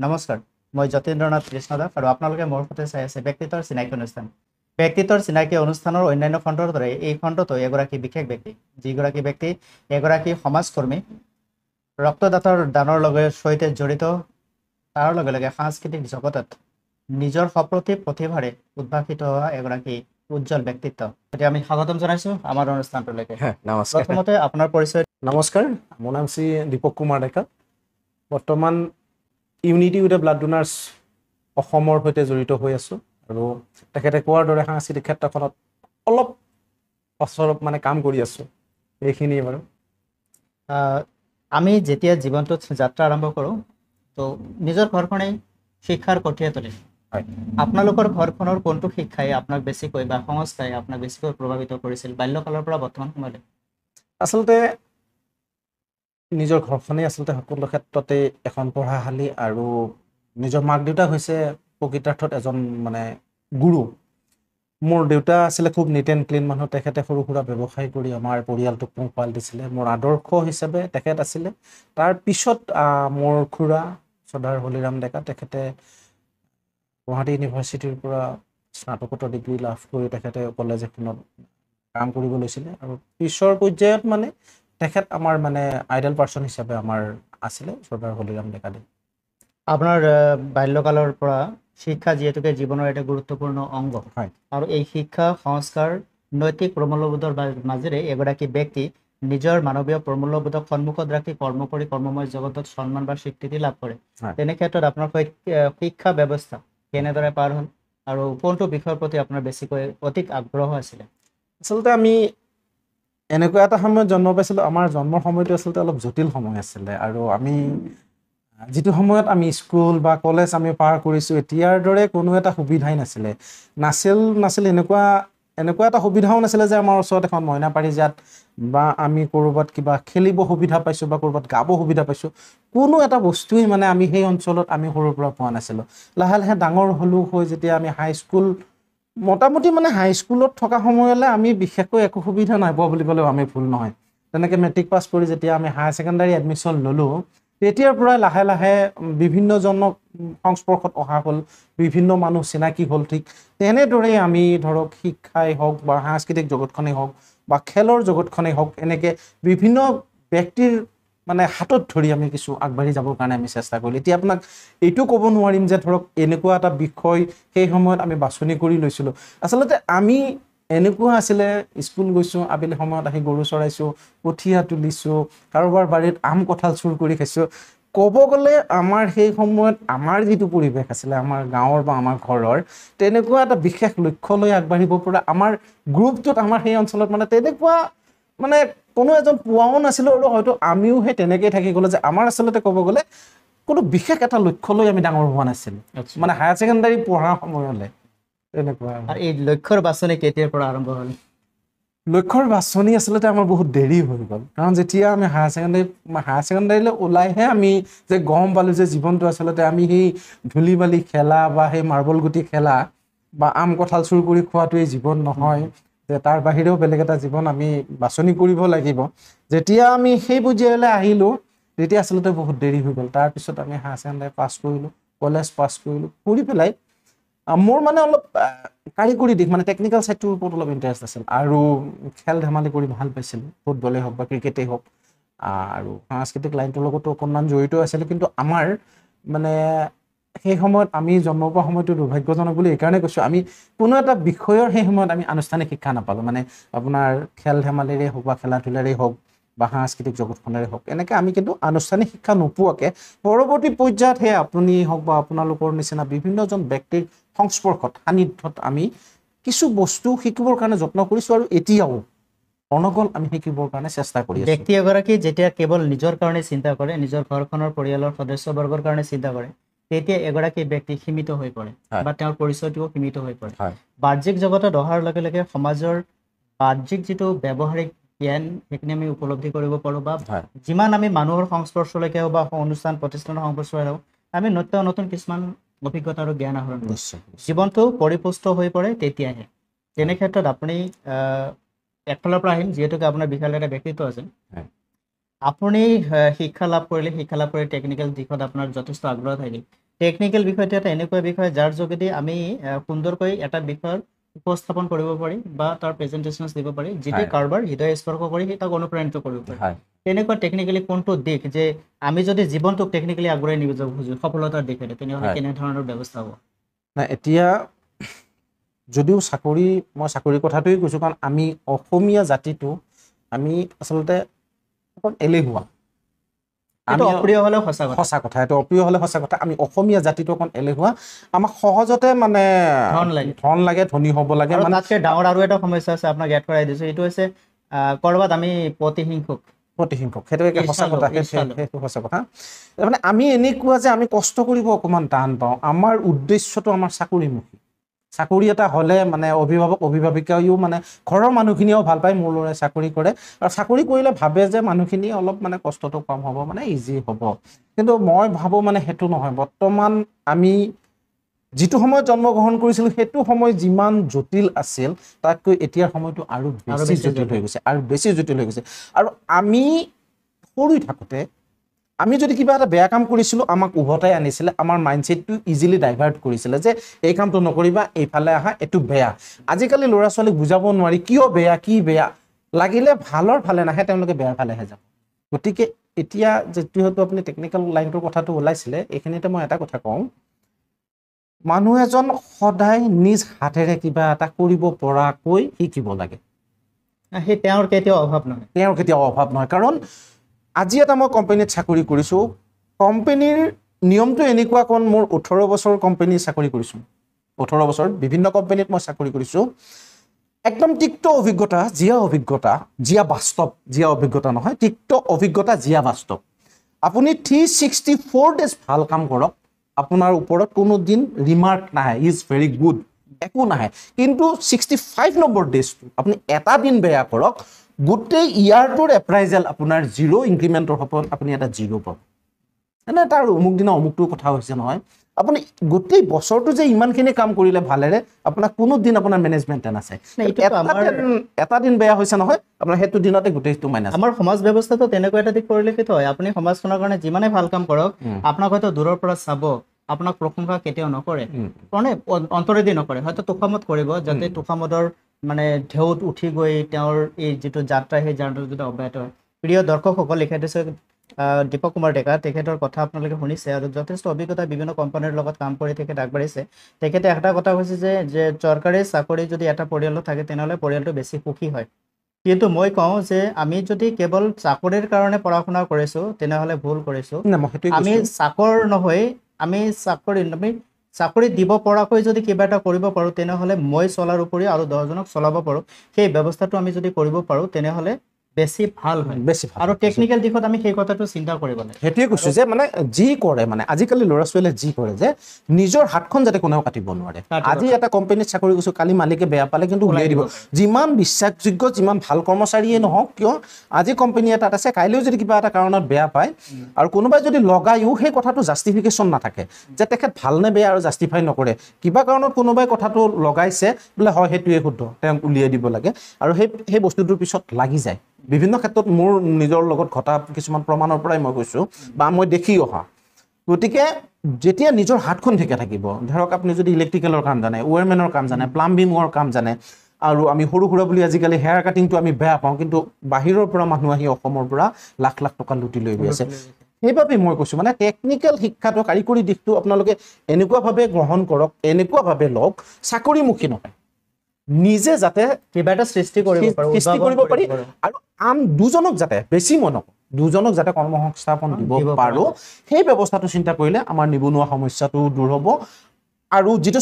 নমস্কাৰ, মই যতীন্দ্ৰনাথ কৃষ্ণদাস আৰু আপোনালোকে মোৰ সৈতে চাই আছে ব্যক্তিত্বৰ চিনাকি অনুষ্ঠান। ব্যক্তিত্বৰ চিনাকি অনুষ্ঠানৰ অন্যান্য খণ্ডৰ দৰে এই খণ্ডটো এগৰাকী বিশেষ ব্যক্তি, যিগৰাকী ব্যক্তি এগৰাকী সমাজকৰ্মী, ৰক্তদাতাৰ দানৰ সৈতে জড়িত, তাৰ লগে লগে সাংস্কৃতিক জগতত নিজৰ সপ্ৰতিভ প্ৰতিভাৰে উদ্ভাসিত হোৱা এগৰাকী উজ্জ্বল ব্যক্তিত্ব। এতিয়া আমি স্বাগতম জনাইছোঁ আমাৰ অনুষ্ঠানটোলৈকে। নমস্কাৰ। প্ৰথমতে আপোনাৰ পৰিচয়। নমস্কাৰ, মোৰ নাম শ্ৰী দীপক কুমাৰ ডেকা। বৰ্তমান ইউনিটি উইথ ব্লাড ডোনাৰ্ছ অসমৰ সৈতে জড়িত হৈ আছোঁ আৰু তেখেতে কোৱাৰ দৰে সাংস্কৃতিক ক্ষেত্ৰখনত অলপ মানে কাম কৰি আছোঁ। এইখিনিয়ে বাৰু। আমি যেতিয়া জীৱনটোত যাত্ৰা আৰম্ভ কৰোঁ, তো নিজৰ ঘৰখনেই শিক্ষাৰ কঠীয়া তোলে। হয়, আপোনালোকৰ ঘৰখনৰ কোনটো শিক্ষাই আপোনাক বেছিকৈ বা সংস্কাৰে আপোনাক বেছিকৈ প্ৰভাৱিত কৰিছিল বাল্যকালৰ পৰা বৰ্তমান সময়লৈ? আচলতে নিজৰ ঘৰখনেই আচলতে সকলো ক্ষেত্ৰতে এখন পঢ়াশালী আৰু নিজৰ মাক দেউতাক হৈছে প্ৰকৃতাৰ্থত এজন মানে গুৰু। মোৰ দেউতা আছিলে খুব নিট এণ্ড ক্লিন মানুহ। তেখেতে সৰু সুৰা ব্যৱসায় কৰি আমাৰ পৰিয়ালটোক পোহপাল দিছিলে। মোৰ আদৰ্শ হিচাপে তেখেত আছিলে। তাৰপিছত মোৰ খুৰা শ্ৰদ্ধাৰ হলিৰাম ডেকা, তেখেতে গুৱাহাটী ইউনিভাৰ্চিটিৰ পৰা স্নাতকোত্তৰ ডিগ্ৰী লাভ কৰি তেখেতে কলেজ এখনত কাম কৰিব লৈছিলে আৰু পিছৰ পৰ্যায়ত মানে তেখেত আমাৰ মানে আইডল পাৰ্চন হিচাপে আমাৰ আছিলে শ্ৰদ্ধাৰ হলিৰাম ডেকাদেৱ। আপোনাৰ বাল্যকালৰ পৰা শিক্ষা যিহেতুকে জীৱনৰ এটা গুৰুত্বপূৰ্ণ অংগ, হয়, আৰু এই শিক্ষা সংস্কাৰ নৈতিক প্ৰমূল্যবোধৰ মাজেৰে এগৰাকী ব্যক্তি নিজৰ মানৱীয় প্ৰমূল্যবোধক সন্মুখত ৰাখি কৰ্ম কৰি কৰ্মময় জগতত সন্মান বা স্বীকৃতি লাভ কৰে। তেনে ক্ষেত্ৰত আপোনাৰ শিক্ষা ব্যৱস্থা কেনেদৰে পাৰ হ'ল আৰু কোনটো বিষয়ৰ প্ৰতি আপোনাৰ বেছিকৈ অধিক আগ্ৰহ আছিলে? আচলতে আমি এনেকুৱা এটা সময়ত জন্ম পাইছিলোঁ, আমাৰ জন্মৰ সময়টো আচলতে অলপ জটিল সময় আছিলে আৰু আমি যিটো সময়ত আমি স্কুল বা কলেজ আমি পাৰ কৰিছোঁ, এতিয়াৰ দৰে কোনো এটা সুবিধাই নাছিল এনেকুৱা এটা সুবিধাও নাছিলে যে আমাৰ ওচৰত এখন মইনা পাৰিজাত বা আমি ক'ৰবাত কিবা খেলিব সুবিধা পাইছোঁ বা ক'ৰবাত গাব সুবিধা পাইছোঁ। কোনো এটা বস্তুৱেই মানে আমি সেই অঞ্চলত আমি সৰুৰ পৰা পোৱা নাছিলোঁ। লাহে লাহে ডাঙৰ হ'লোঁ হৈ যেতিয়া আমি হাইস্কুল, মোটামুটি মানে হাইস্কুলত থকা সময়লৈ আমি বিশেষকৈ একো সুবিধা নাই পোৱা বুলি ক'লেও আমি ভুল নহয়। তেনেকৈ মেট্ৰিক পাছ কৰি যেতিয়া আমি হায়াৰ ছেকেণ্ডাৰী এডমিশ্যন ল'লোঁ, তেতিয়াৰ পৰাই লাহে লাহে বিভিন্নজনক সংস্পৰ্শত অহা হ'ল, বিভিন্ন মানুহ চিনাকি হ'ল। ঠিক তেনেদৰেই আমি ধৰক শিক্ষাই হওক বা সাংস্কৃতিক জগতখনেই হওক বা খেলৰ জগতখনেই হওক, এনেকৈ বিভিন্ন ব্যক্তিৰ মানে হাতত ধৰি আমি কিছু আগবাঢ়ি যাবৰ কাৰণে আমি চেষ্টা কৰিলোঁ। এতিয়া আপোনাক এইটো ক'ব নোৱাৰিম যে ধৰক এনেকুৱা এটা বিষয় সেই সময়ত আমি বাছনি কৰি লৈছিলোঁ। আচলতে আমি এনেকুৱা আছিলে, স্কুল গৈছোঁ, আবেলি সময়ত আহি গৰু চৰাইছোঁ, কঠীয়া তুলিছোঁ, কাৰোবাৰ বাৰীত আম কঁঠাল চুৰ কৰি খাইছোঁ। ক'ব গ'লে আমাৰ সেই সময়ত আমাৰ যিটো পৰিৱেশ আছিলে, আমাৰ গাঁৱৰ বা আমাৰ ঘৰৰ, তেনেকুৱা এটা বিশেষ লক্ষ্য লৈ আগবাঢ়িব পৰা আমাৰ গ্ৰুপটোত আমাৰ সেই অঞ্চলত মানে তেনেকুৱা মানে কোনো এজন পোৱাও নাছিলোঁ আৰু হয়তো আমিও সেই তেনেকেই থাকি গ'লো যে আমাৰ আচলতে ক'ব গ'লে কোনো বিশেষ এটা লক্ষ্য লৈ আমি ডাঙৰ হোৱা নাছিলোঁ, মানে হায়াৰ ছেকেণ্ডাৰী পঢ়াৰ সময়লৈ তেনেকুৱা। আৰু এই লক্ষ্যৰ বাছনি কেতিয়াৰ পৰা আৰম্ভ হ'ল? লক্ষ্যৰ বাছনি আচলতে আমাৰ বহুত দেৰি হৈ গ'ল, কাৰণ যেতিয়া আমি হায়াৰ ছেকেণ্ডাৰীলৈ ওলাইহে আমি যে গম পালোঁ যে জীৱনটো আচলতে আমি সেই ধূলি বালি খেলা বা সেই মাৰ্বল গুটি খেলা বা আম কঁঠাল চুৰ কৰি খোৱাটোৱেই জীৱন নহয়, যে তাৰ বাহিৰেও বেলেগ এটা জীৱন আমি বাছনি কৰিব লাগিব। যেতিয়া আমি সেই পৰ্যায়লৈ আহিলোঁ, তেতিয়া আচলতে বহুত দেৰি হৈ গ'ল। তাৰপিছত আমি হায়াৰ ছেকেণ্ডাৰী পাছ কৰিলোঁ, কলেজ পাছ কৰিলোঁ, কৰি পেলাই মোৰ মানে অলপ কাৰিকৰী দিশ মানে টেকনিকেল ছাইডটোৰ ওপৰত অলপ ইণ্টাৰেষ্ট আছিল আৰু খেল ধেমালি কৰি ভাল পাইছিলোঁ, ফুটবলেই হওক বা ক্ৰিকেটেই হওক, আৰু সাংস্কৃতিক লাইনটোৰ লগতো অকণমান জড়িত আছিলোঁ। কিন্তু আমাৰ মানে সেই সময়ত আমি জন্ম পোৱা সময়টো দুৰ্ভাগ্যজনক বুলি এইকাৰণে কৈছোঁ, আমি কোনো এটা বিষয়ৰ সেই সময়ত আমি আনুষ্ঠানিক শিক্ষা নাপালোঁ। মানে আপোনাৰ খেল ধেমালিৰে হওক বা খেলা ধূলাৰেই হওক বা সাংস্কৃতিক জগতখনেৰে হওক, এনেকৈ আমি কিন্তু আনুষ্ঠানিক শিক্ষা নোপোৱাকৈ পৰৱৰ্তী পৰ্যায়ত সেই আপুনি হওক বা আপোনালোকৰ নিচিনা বিভিন্নজন ব্যক্তিৰ সংস্পৰ্শত সান্নিধ্যত আমি কিছু বস্তু শিকিবৰ কাৰণে যত্ন কৰিছোঁ আৰু এতিয়াও অনগল আমি শিকিবৰ কাৰণে চেষ্টা কৰি আছোঁ। ব্যক্তি এগৰাকী যেতিয়া কেৱল নিজৰ কাৰণে চিন্তা কৰে, নিজৰ ঘৰখনৰ পৰিয়ালৰ সদস্যবৰ্গৰ কাৰণে চিন্তা কৰে, তেতিয়া এগৰাকী ব্যক্তি সীমিত হৈ পৰে বা তেওঁৰ পৰিচয়টোও সীমিত হৈ পৰে। বাহ্যিক জগতত অহাৰ লগে লগে সমাজৰ বাহ্যিক যিটো ব্যৱহাৰিক জ্ঞান, সেইখিনি আমি উপলব্ধি কৰিব পাৰোঁ বা যিমান আমি মানুহৰ সংস্পৰ্শলৈকে হওক বা অনুষ্ঠান প্ৰতিষ্ঠানৰ সংস্পৰ্শলৈ হওক, আমি নতুন কিছুমান অভিজ্ঞতা আৰু জ্ঞান আহৰণ কৰোঁ। জীৱনটো পৰিপুষ্ট হৈ পৰে তেতিয়াহে। তেনে ক্ষেত্ৰত আপুনি একফালৰ পৰা আহিম, যিহেতুকে আপোনাৰ বিশাল এটা ব্যক্তিত্ব আছে, আপুনি শিক্ষা লাভ কৰি টেকনিকেল দিশত আপোনাৰ যথেষ্ট আগ্ৰহ থাকিল। টেকনিক্যাল বিষয়টো এটা এনেকুৱা বিষয় যাৰ যোগেদি আমি সুন্দৰকৈ এটা বিষয়ৰ উপস্থাপন কৰিব পাৰি বা তাৰ প্ৰেজেন্টেশ্যনছ দিব পাৰি যিটো কাৰোবাৰ হৃদয় স্পৰ্শ কৰি তাক অনুপ্ৰাণিত কৰিব পাৰি তেনেকুৱা টেকনিক্যালি কোনটো দিশ যে আমি যদি জীৱনটোক টেকনিক্যালি আগুৱাই নিব খুজো সফলতাৰ দিশেৰে তেনেহ'লে কেনেধৰণৰ ব্যৱস্থা হ'ব না এতিয়া যদিও মই চাকৰি কথাটোৱে কৈছোঁ কাৰণ আমি অসমীয়া জাতিটো আমি আচলতে অকণ এলেহুৱা এইটো অপ্ৰিয় হ'লেও সঁচা কথা এইটো অপ্ৰিয় হ'লে সঁচা কথা আমি অসমীয়া জাতিটো অকণ এলেহুৱা আমাক সহজতে মানে ধন লাগে ধনী হ'ব লাগে মানে তাতকৈ ডাঙৰ আৰু এটা সমস্যা আছে আপোনাক এড কৰাই দিছোঁ এইটো হৈছে ক'ৰবাত আমি প্ৰতিহিংসক সেইটো একে সঁচা কথা সেইটো সঁচা কথা মানে আমি এনেকুৱা যে আমি কষ্ট কৰিব অকণমান টান পাওঁ আমাৰ উদ্দেশ্যটো আমাৰ চাকৰিমুখী চাকৰি এটা হ'লে মানে অভিভাৱিকায়ো মানে ঘৰৰ মানুহখিনিও ভাল পায় মোৰ ল'ৰাই চাকৰি কৰে আৰু চাকৰি কৰিলে ভাবে যে মানুহখিনি অলপ মানে কষ্টটো কম হ'ব মানে ইজি হ'ব কিন্তু মই ভাবোঁ মানে সেইটো নহয় বৰ্তমান আমি যিটো সময়ত জন্মগ্ৰহণ কৰিছিলোঁ সেইটো সময় যিমান জটিল আছিল তাতকৈ এতিয়াৰ সময়টো আৰু বেছি জটিল হৈ গৈছে আৰু আমি সৰু থাকোঁতে আমি যদি কিবা এটা বেয়া কাম কৰিছিলোঁ আমাক উভতাই আনিছিলে আমাৰ মাইণ্ডছেটটো ইজিলি ডাইভাৰ্ট কৰিছিলে যে এই কামটো নকৰিবা এইফালে আহা এইটো বেয়া আজিকালি ল'ৰা ছোৱালীক বুজাব নোৱাৰি কিয় বেয়া কি বেয়া লাগিলে ভালৰ ফালে নাহে তেওঁলোকে বেয়াৰ ফালেহে যাব গতিকে এতিয়া যিহেতু আপুনি টেকনিকেল লাইনটোৰ কথাটো ওলাইছিলে এইখিনিতে মই এটা কথা কওঁ মানুহ এজন সদায় নিজ হাতেৰে কিবা এটা কৰিব পৰাকৈ শিকিব লাগে সেই তেওঁৰ কেতিয়াও অভাৱ নহয় কাৰণ আজি এটা মই কোম্পানীত চাকৰি কৰিছোঁ কোম্পানীৰ নিয়মটো এনেকুৱা কাৰণ মোৰ 18 বছৰ কোম্পানীৰ চাকৰি কৰিছোঁ 18 বছৰ বিভিন্ন কোম্পানীত মই চাকৰি কৰিছোঁ একদম তিক্ত অভিজ্ঞতা জিয়া অভিজ্ঞতা নহয় তিক্ত অভিজ্ঞতা জিয়া বাস্তৱ আপুনি 364 ডেজ ভাল কাম কৰক আপোনাৰ ওপৰত কোনো দিন ৰিমাৰ্ক নাহে ইজ ভেৰি গুড একো নাহে কিন্তু 65 নম্বৰ ডেজটো আপুনি এটা দিন বেয়া কৰক গোটেই ইয়াৰটোৰ এপ্ৰাইজেল আপোনাৰ 0 ইনক্ৰিমেণ্টৰ সপত আপুনি এটা 0 পাব এনে তাৰ অমুক দিনা অমুকটোৰ কথা হৈছে নহয় আপুনি গোটেই বছৰটো যে ইমানখিনি কাম কৰিলে ভালেৰে আপোনাৰ কোনো দিন আপোনাৰ মেনেজমেণ্টে নাচায় এটা দিন বেয়া হৈছে নহয় আপোনাৰ সেইটো দিনতে গোটেইটো মাইনাছ আমাৰ সমাজ ব্যৱস্থাটো তেনেকুৱা এটা দিশ পৰিলক্ষিত হয় আপুনি সমাজখনৰ কাৰণে যিমানে ভাল কাম কৰক আপোনাক হয়তো দূৰৰ পৰা চাব আপোনাক প্ৰশংসা কেতিয়াও নকৰে মানে অন্তৰেদি নকৰে হয়তো তোষামত কৰিব যাতে তোষামতৰ মানে ঢেউত উঠি গৈ তেওঁৰ এই যিটো যাত্ৰা সেই যাত্ৰাটো যদি অব্যাহত হয় প্ৰিয় দৰ্শকসকল লিখাই দিছে দীপক কুমাৰ ডেকা তেখেতৰ কথা আপোনালোকে শুনিছে আৰু যথেষ্ট অভিজ্ঞতা বিভিন্ন কোম্পানীৰ লগত কাম কৰি তেখেত আগবাঢ়িছে তেখেতে এটা কথা কৈছে যে চৰকাৰী চাকৰি যদি এটা পৰিয়ালত থাকে তেনেহ'লে পৰিয়ালটো বেছি সুখী হয় কিন্তু মই কওঁ যে আমি যদি কেৱল চাকৰিৰ কাৰণে পঢ়া শুনা কৰিছোঁ তেনেহ'লে ভুল কৰিছোঁ আমি চাকৰ নহয় আমি চাকৰি দিব পৰাকৈ যদি কিবা এটা কৰিব পাৰোঁ তেনেহ'লে মই চলাৰ উপৰিও আৰু 10 জনক চলাব পাৰোঁ সেই ব্যৱস্থাটো আমি যদি কৰিব পাৰোঁ তেনেহ'লে বেছি ভাল হয় আৰু টেকনিক্যাল দিশত আমি সেই কথাটো চিন্তা কৰিব লাগে সেইটোৱে কৈছোঁ যে মানে যি কৰে মানে আজিকালি ল'ৰা ছোৱালীয়ে যি কৰে যে নিজৰ হাতখন যাতে কোনেও কাটিব নোৱাৰে আজি এটা কোম্পানীত চাকৰি কৰিছোঁ কালি মালিকে বেয়া পালে কিন্তু উলিয়াই দিব যিমান বিশ্বাসযোগ্য যিমান ভাল কৰ্মচাৰীয়ে নহওক কিয় আজি কোম্পানী এটাত আছে কাইলৈও যদি কিবা এটা কাৰণত বেয়া পায় আৰু কোনোবাই যদি লগায়ো সেই কথাটো জাষ্টিফিকেশ্যন নাথাকে যে তেখেত ভাল নে বেয়া আৰু জাষ্টিফাই নকৰে কিবা কাৰণত কোনোবাই কথাটো লগাইছে বোলে হয় সেইটোৱে শুদ্ধ তেওঁক উলিয়াই দিব লাগে আৰু সেই বস্তুটোৰ পিছত লাগি যায় বিভিন্ন ক্ষেত্ৰত মোৰ নিজৰ লগত ঘটা কিছুমান প্ৰমাণৰ পৰাই মই কৈছোঁ বা মই দেখি অহা গতিকে যেতিয়া নিজৰ হাতখন ঠিকে থাকিব ধৰক আপুনি যদি ইলেক্ট্ৰিকেলৰ কাম জানে ওয়াৰমেনৰ কাম জানে প্লাম্বিঙৰ কাম জানে আৰু আমি সৰু সুৰা বুলি আজিকালি হেয়াৰ কাটিংটো আমি বেয়া পাওঁ কিন্তু বাহিৰৰ পৰা মানুহ আহি অসমৰ পৰা লাখ লাখ টকা লুটি লৈ গৈ আছে সেইবাবে মই কৈছোঁ মানে টেকনিকেল শিক্ষাটো কাৰিকৰী দিশটো আপোনালোকে এনেকুৱাভাৱে গ্ৰহণ কৰক এনেকুৱাভাৱে লওক চাকৰিমুখী নহয় নিজে যাতে কিবা এটা সৃষ্টি কৰিব পাৰি আৰু আন দুজনক যাতে বেছি মনক দুজনক যাতে কৰ্মসংস্থাপন দিব পাৰোঁ সেই ব্যৱস্থাটো চিন্তা কৰিলে আমাৰ নিবনুৱা সমস্যাটো দূৰ হ'ব আৰু যিটো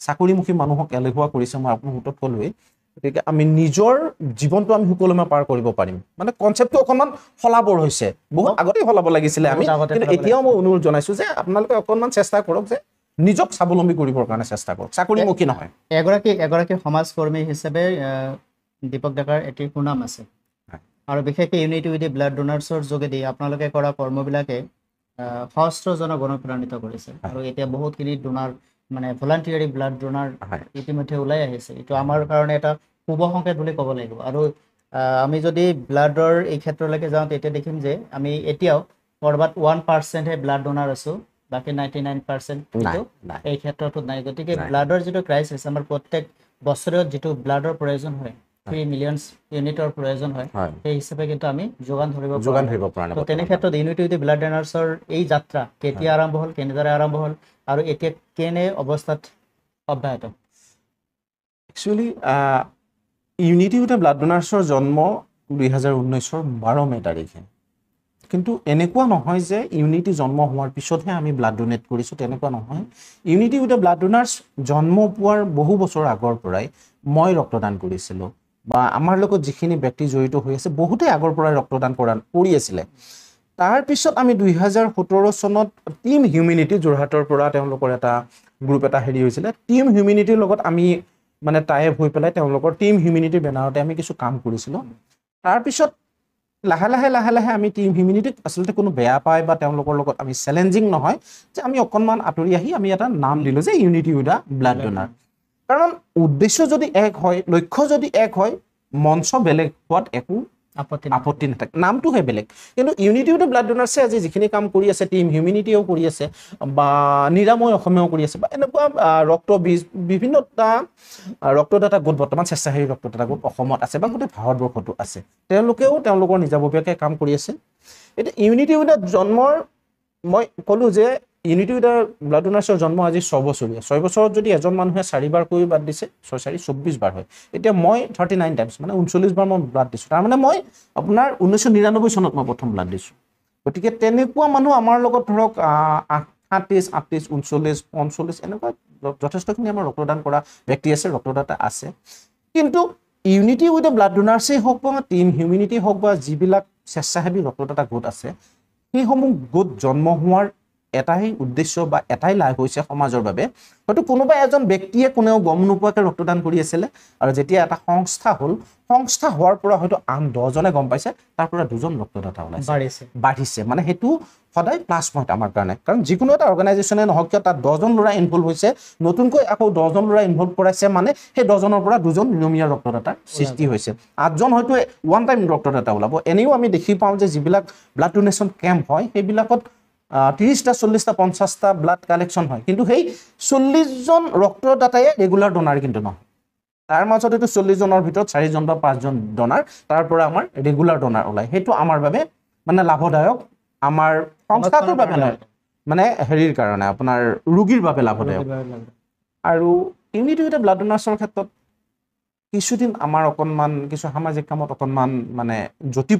চাকৰিমুখী মানুহক এলেহুৱা কৰিছে মই আপোনাৰ হাতত ক'লোৱেই গতিকে আমি নিজৰ জীৱনটো আমি সুকলমে পাৰ কৰিব পাৰিম মানে কনচেপ্টটো অকণমান সলাবৰ হৈছে বহুত আগতেই সলাব লাগিছিলে আমি কিন্তু এতিয়াও মই অনুৰোধ জনাইছোঁ যে আপোনালোকে অকণমান চেষ্টা কৰক যে নিজক স্বাৱলম্বী কৰিবৰ কাৰণে চেষ্টা কৰক চাকৰিমুখী নহয় এগৰাকী সমাজকৰ্মী হিচাপে দীপক ডেকাৰ এটি সুনাম আছে আৰু বিশেষকৈ ইউনিটি উইথ দি ব্লাড ডোনাৰ্ছৰ যোগেদি আপোনালোকে কৰা কৰ্মবিলাকে সহস্ৰজনক অনুপ্ৰাণিত কৰিছে আৰু এতিয়া বহুতখিনি ডোনাৰ মানে ভলাণ্টিয়াৰী ব্লাড ডোনাৰ ইতিমধ্যে ওলাই আহিছে এইটো আমাৰ কাৰণে এটা শুভ সংকেত বুলি ক'ব লাগিব আৰু আমি যদি ব্লাডৰ এই ক্ষেত্ৰলৈকে যাওঁ তেতিয়া দেখিম যে আমি এতিয়াও ক'ৰবাত 1%হে ব্লাড ডোনাৰ আছোঁ বাকি 99% কিন্তু নাই। এই ক্ষেত্ৰতো নাই গতিকে ব্লাডৰ যেটো ক্ৰাইসিস আমাৰ প্ৰত্যেক বছৰত যেটো ব্লাডৰ প্ৰয়োজন হয় 3 মিলিয়ন ইউনিটৰ প্ৰয়োজন হয় সেই হিচাপে কিন্তু আমি যোগান ধৰিব পৰা নাই তো তেনে ক্ষেত্ৰত ইউনিটি উইথ ব্লাড ডোনাৰ্ছৰ এই যাত্ৰা কেতিয়া আৰম্ভ হ'ল কেনেদৰে আৰম্ভ হ'ল আৰু এতিয়া কেনে অৱস্থাত অব্যাহত একচুয়ালি ইউনিটি উইথ ব্লাড ডোনাৰ্ছৰ জন্ম 2019 12 মে তাৰিখে কিন্তু এনেকুৱা নহয় যে ইউনিটি জন্ম হোৱাৰ পিছতহে আমি ব্লাড ডোনেট কৰিছো তেনেকুৱা নহয় ইউনিটি উইথ ব্লাড ডোনাৰ্ছ জন্ম পোৱাৰ বহু বছৰ আগৰ পৰাই মই ৰক্তদান কৰিছিলো বা আমাৰ লগত যিখিনি ব্যক্তি জড়িত হৈ আছে বহুতে আগৰ পৰাই ৰক্তদান কৰি আছিল তাৰ পিছত আমি 2017 চনত টিম হিউম্যানিটি যোৰহাটৰ পৰা তেওঁলোকৰ এটা গ্ৰুপ এটা হেৰি হৈছিল টিম হিউম্যানিটিৰ লগত আমি মানে টাইপ হৈ পেলাই তেওঁলোকৰ টিম হিউম্যানিটিৰ বেনাৰতে আমি কিছু কাম কৰিছিলো তাৰ পিছত লাহে লাহে আমি টিম হিউম্যানিটিক আসলতে কোনো বেয়া পায় বা তেওঁলোকৰ লগত আমি চ্যালেঞ্জিং নহয় যে আমি অকনমান আতৰি আহি আমি এটা নাম দিলো যে ইউনিটি উইথ ব্লাড ডোনাৰ কাৰণ উদ্দেশ্য যদি এক হয় লক্ষ্য যদি এক হয় মঞ্চ বেলেগ হোৱাত একো আপত্তি নাথাকে নামটোহে বেলেগ কিন্তু ইউনিটি উইথ ব্লাড ডোনাৰ্ছে আজি যিখিনি কাম কৰি আছে টিম হিউম্যানিটিও কৰি আছে বা নিৰাময় অসমীয়াও কৰি আছে বা এনেকুৱা ৰক্ত বীজ বিভিন্নটা ৰক্তদাতা গোট বৰ্তমান স্বেচ্ছাসেৱী ৰক্তদাতা গোট অসমত আছে বা গোটেই ভাৰতবৰ্ষতো আছে তেওঁলোকেও তেওঁলোকৰ নিজাববীয়াকৈ কাম কৰি আছে এতিয়া ইউনিটি উইথ জন্মৰ মই ক'লো যে ইউনিটি উইথ ব্লাড ডোনাৰ্ছৰ জন্ম আজি 6 বছৰীয়া 6 বছৰত যদি এজন মানুহে 4 বাৰ কৰি ব্লাড দিছে 6 4 24 বাৰ হয় এতিয়া মই 39 টাইমছ মানে 39 বাৰ মই ব্লাড দিছো তাৰ মানে মই আপোনাৰ 1999 চনত মই প্ৰথম ব্লাড দিছো গতিকে তেনেকুৱা মানুহ আমাৰ লগত ধৰক 38 38 39 45 এনেকুৱা যথেষ্টখিনি আমাৰ ৰক্তদান কৰা ব্যক্তি আছে ৰক্তদাতা আছে কিন্তু ইউনিটি উইথ ব্লাড ডোনাৰ্ছই হওক বা টিম হিউম্যানিটি হওক বা যিবিলাক স্বেচ্ছাসেৱী ৰক্তদাতা গোট আছে সেইসমূহ গোট জন্ম হোৱাৰ এটাই উদ্দেশ্য বা এটাই লাভ হৈছে সমাজৰ বাবে হয়তো কোনোবা এজন ব্যক্তিয়ে কোনেও গম নোপোৱাকৈ ৰক্তদান কৰি আছিল আৰু যেতিয়া এটা সংস্থা হ'ল সংস্থা হোৱাৰ পৰা হয়তো আন 10 জনে গম পাইছে তাৰ পৰা দুজন ৰক্তদাতা ওলাইছে বাঢ়িছে মানে হেতু সদায় প্লাস পইণ্ট আমাৰ কাৰণে কাৰণ যিকোনো এটা অৰ্গানাইজেচনে নহওক কিয় তাত 10 জন ল'ৰা ইনভলভ হৈছে নতুনকৈ আকৌ 10 জন ল'ৰা ইনভলভ কৰাইছে মানে সেই 10 জনৰ পৰা দুজন নিয়মীয়া ৰক্তদাতাৰ সৃষ্টি হৈছে 8 জন হয়তো ওৱান টাইম ৰক্তদাতা ওলাব এনেও আমি দেখি পাওঁ যে যিবিলাক ব্লাড ডোনেশ্যন কেম্প হয় সেইবিলাকত 30টা 40টা 50টা ব্লাড কালেকশন হয় কিন্তু সেই 40 জন ৰক্তদাতায়ে ৰেগুলাৰ ডোনাৰ কিন্তু নহয় তাৰ মাজত এটো 40 জনৰ ভিতৰত 4 জন বা 5 জন ডোনাৰ তাৰ পৰা আমাৰ ৰেগুলাৰ ডোনাৰ ওলাই হেতু আমাৰ বাবে মানে লাভদায়ক আমাৰ সংস্থাটোৰ বাবে নহয় মানে হেৰিৰ কাৰণে আপোনাৰ ৰোগীৰ বাবে লাভদায়ক আৰু ইউনিটি উইথ ব্লাড ডোনাৰ্ছৰ ক্ষেত্ৰত কিছুদিন আমাৰ অকনমান কিছু সামাজিক কামত অকনমান মানে জটি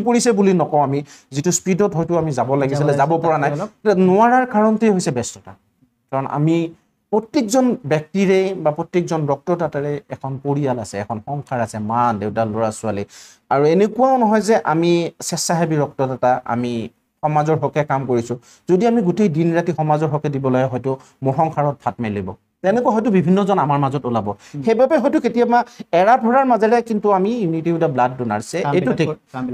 পৰিছে বুলি নকওঁ আমি যেটো স্পিডত হয়তো আমি যাব লাগিছিল যাব পৰা নাই নোৱাৰাৰ কাৰণতে হৈছে ব্যস্ততা কাৰণ আমি প্ৰত্যেকজন ব্যক্তিৰে বা প্ৰত্যেকজন ৰক্তদাতাৰে এখন পৰিয়াল আছে এখন সংসাৰ আছে মা দেউতা ল'ৰা ছোৱালী আৰু এনেকুৱাও নহয় যে আমি স্বেচ্ছাসেৱী ৰক্তদাতা আমি সমাজৰ হকে কাম কৰিছো যদি আমি গোটেই দিন ৰাতি সমাজৰ হকে দিবলৈ হয়তো মোৰ সংসাৰত ফাট মেলিব তেনেকুৱা হয়তো বিভিন্নজন আমাৰ মাজত ওলাব সেইবাবে হয়তো কেতিয়াবা এৰা ধৰাৰ মাজেৰে কিন্তু আমি ইউনিটি উইথ ব্লাড ডোনাৰ্ছে এইটো ঠিক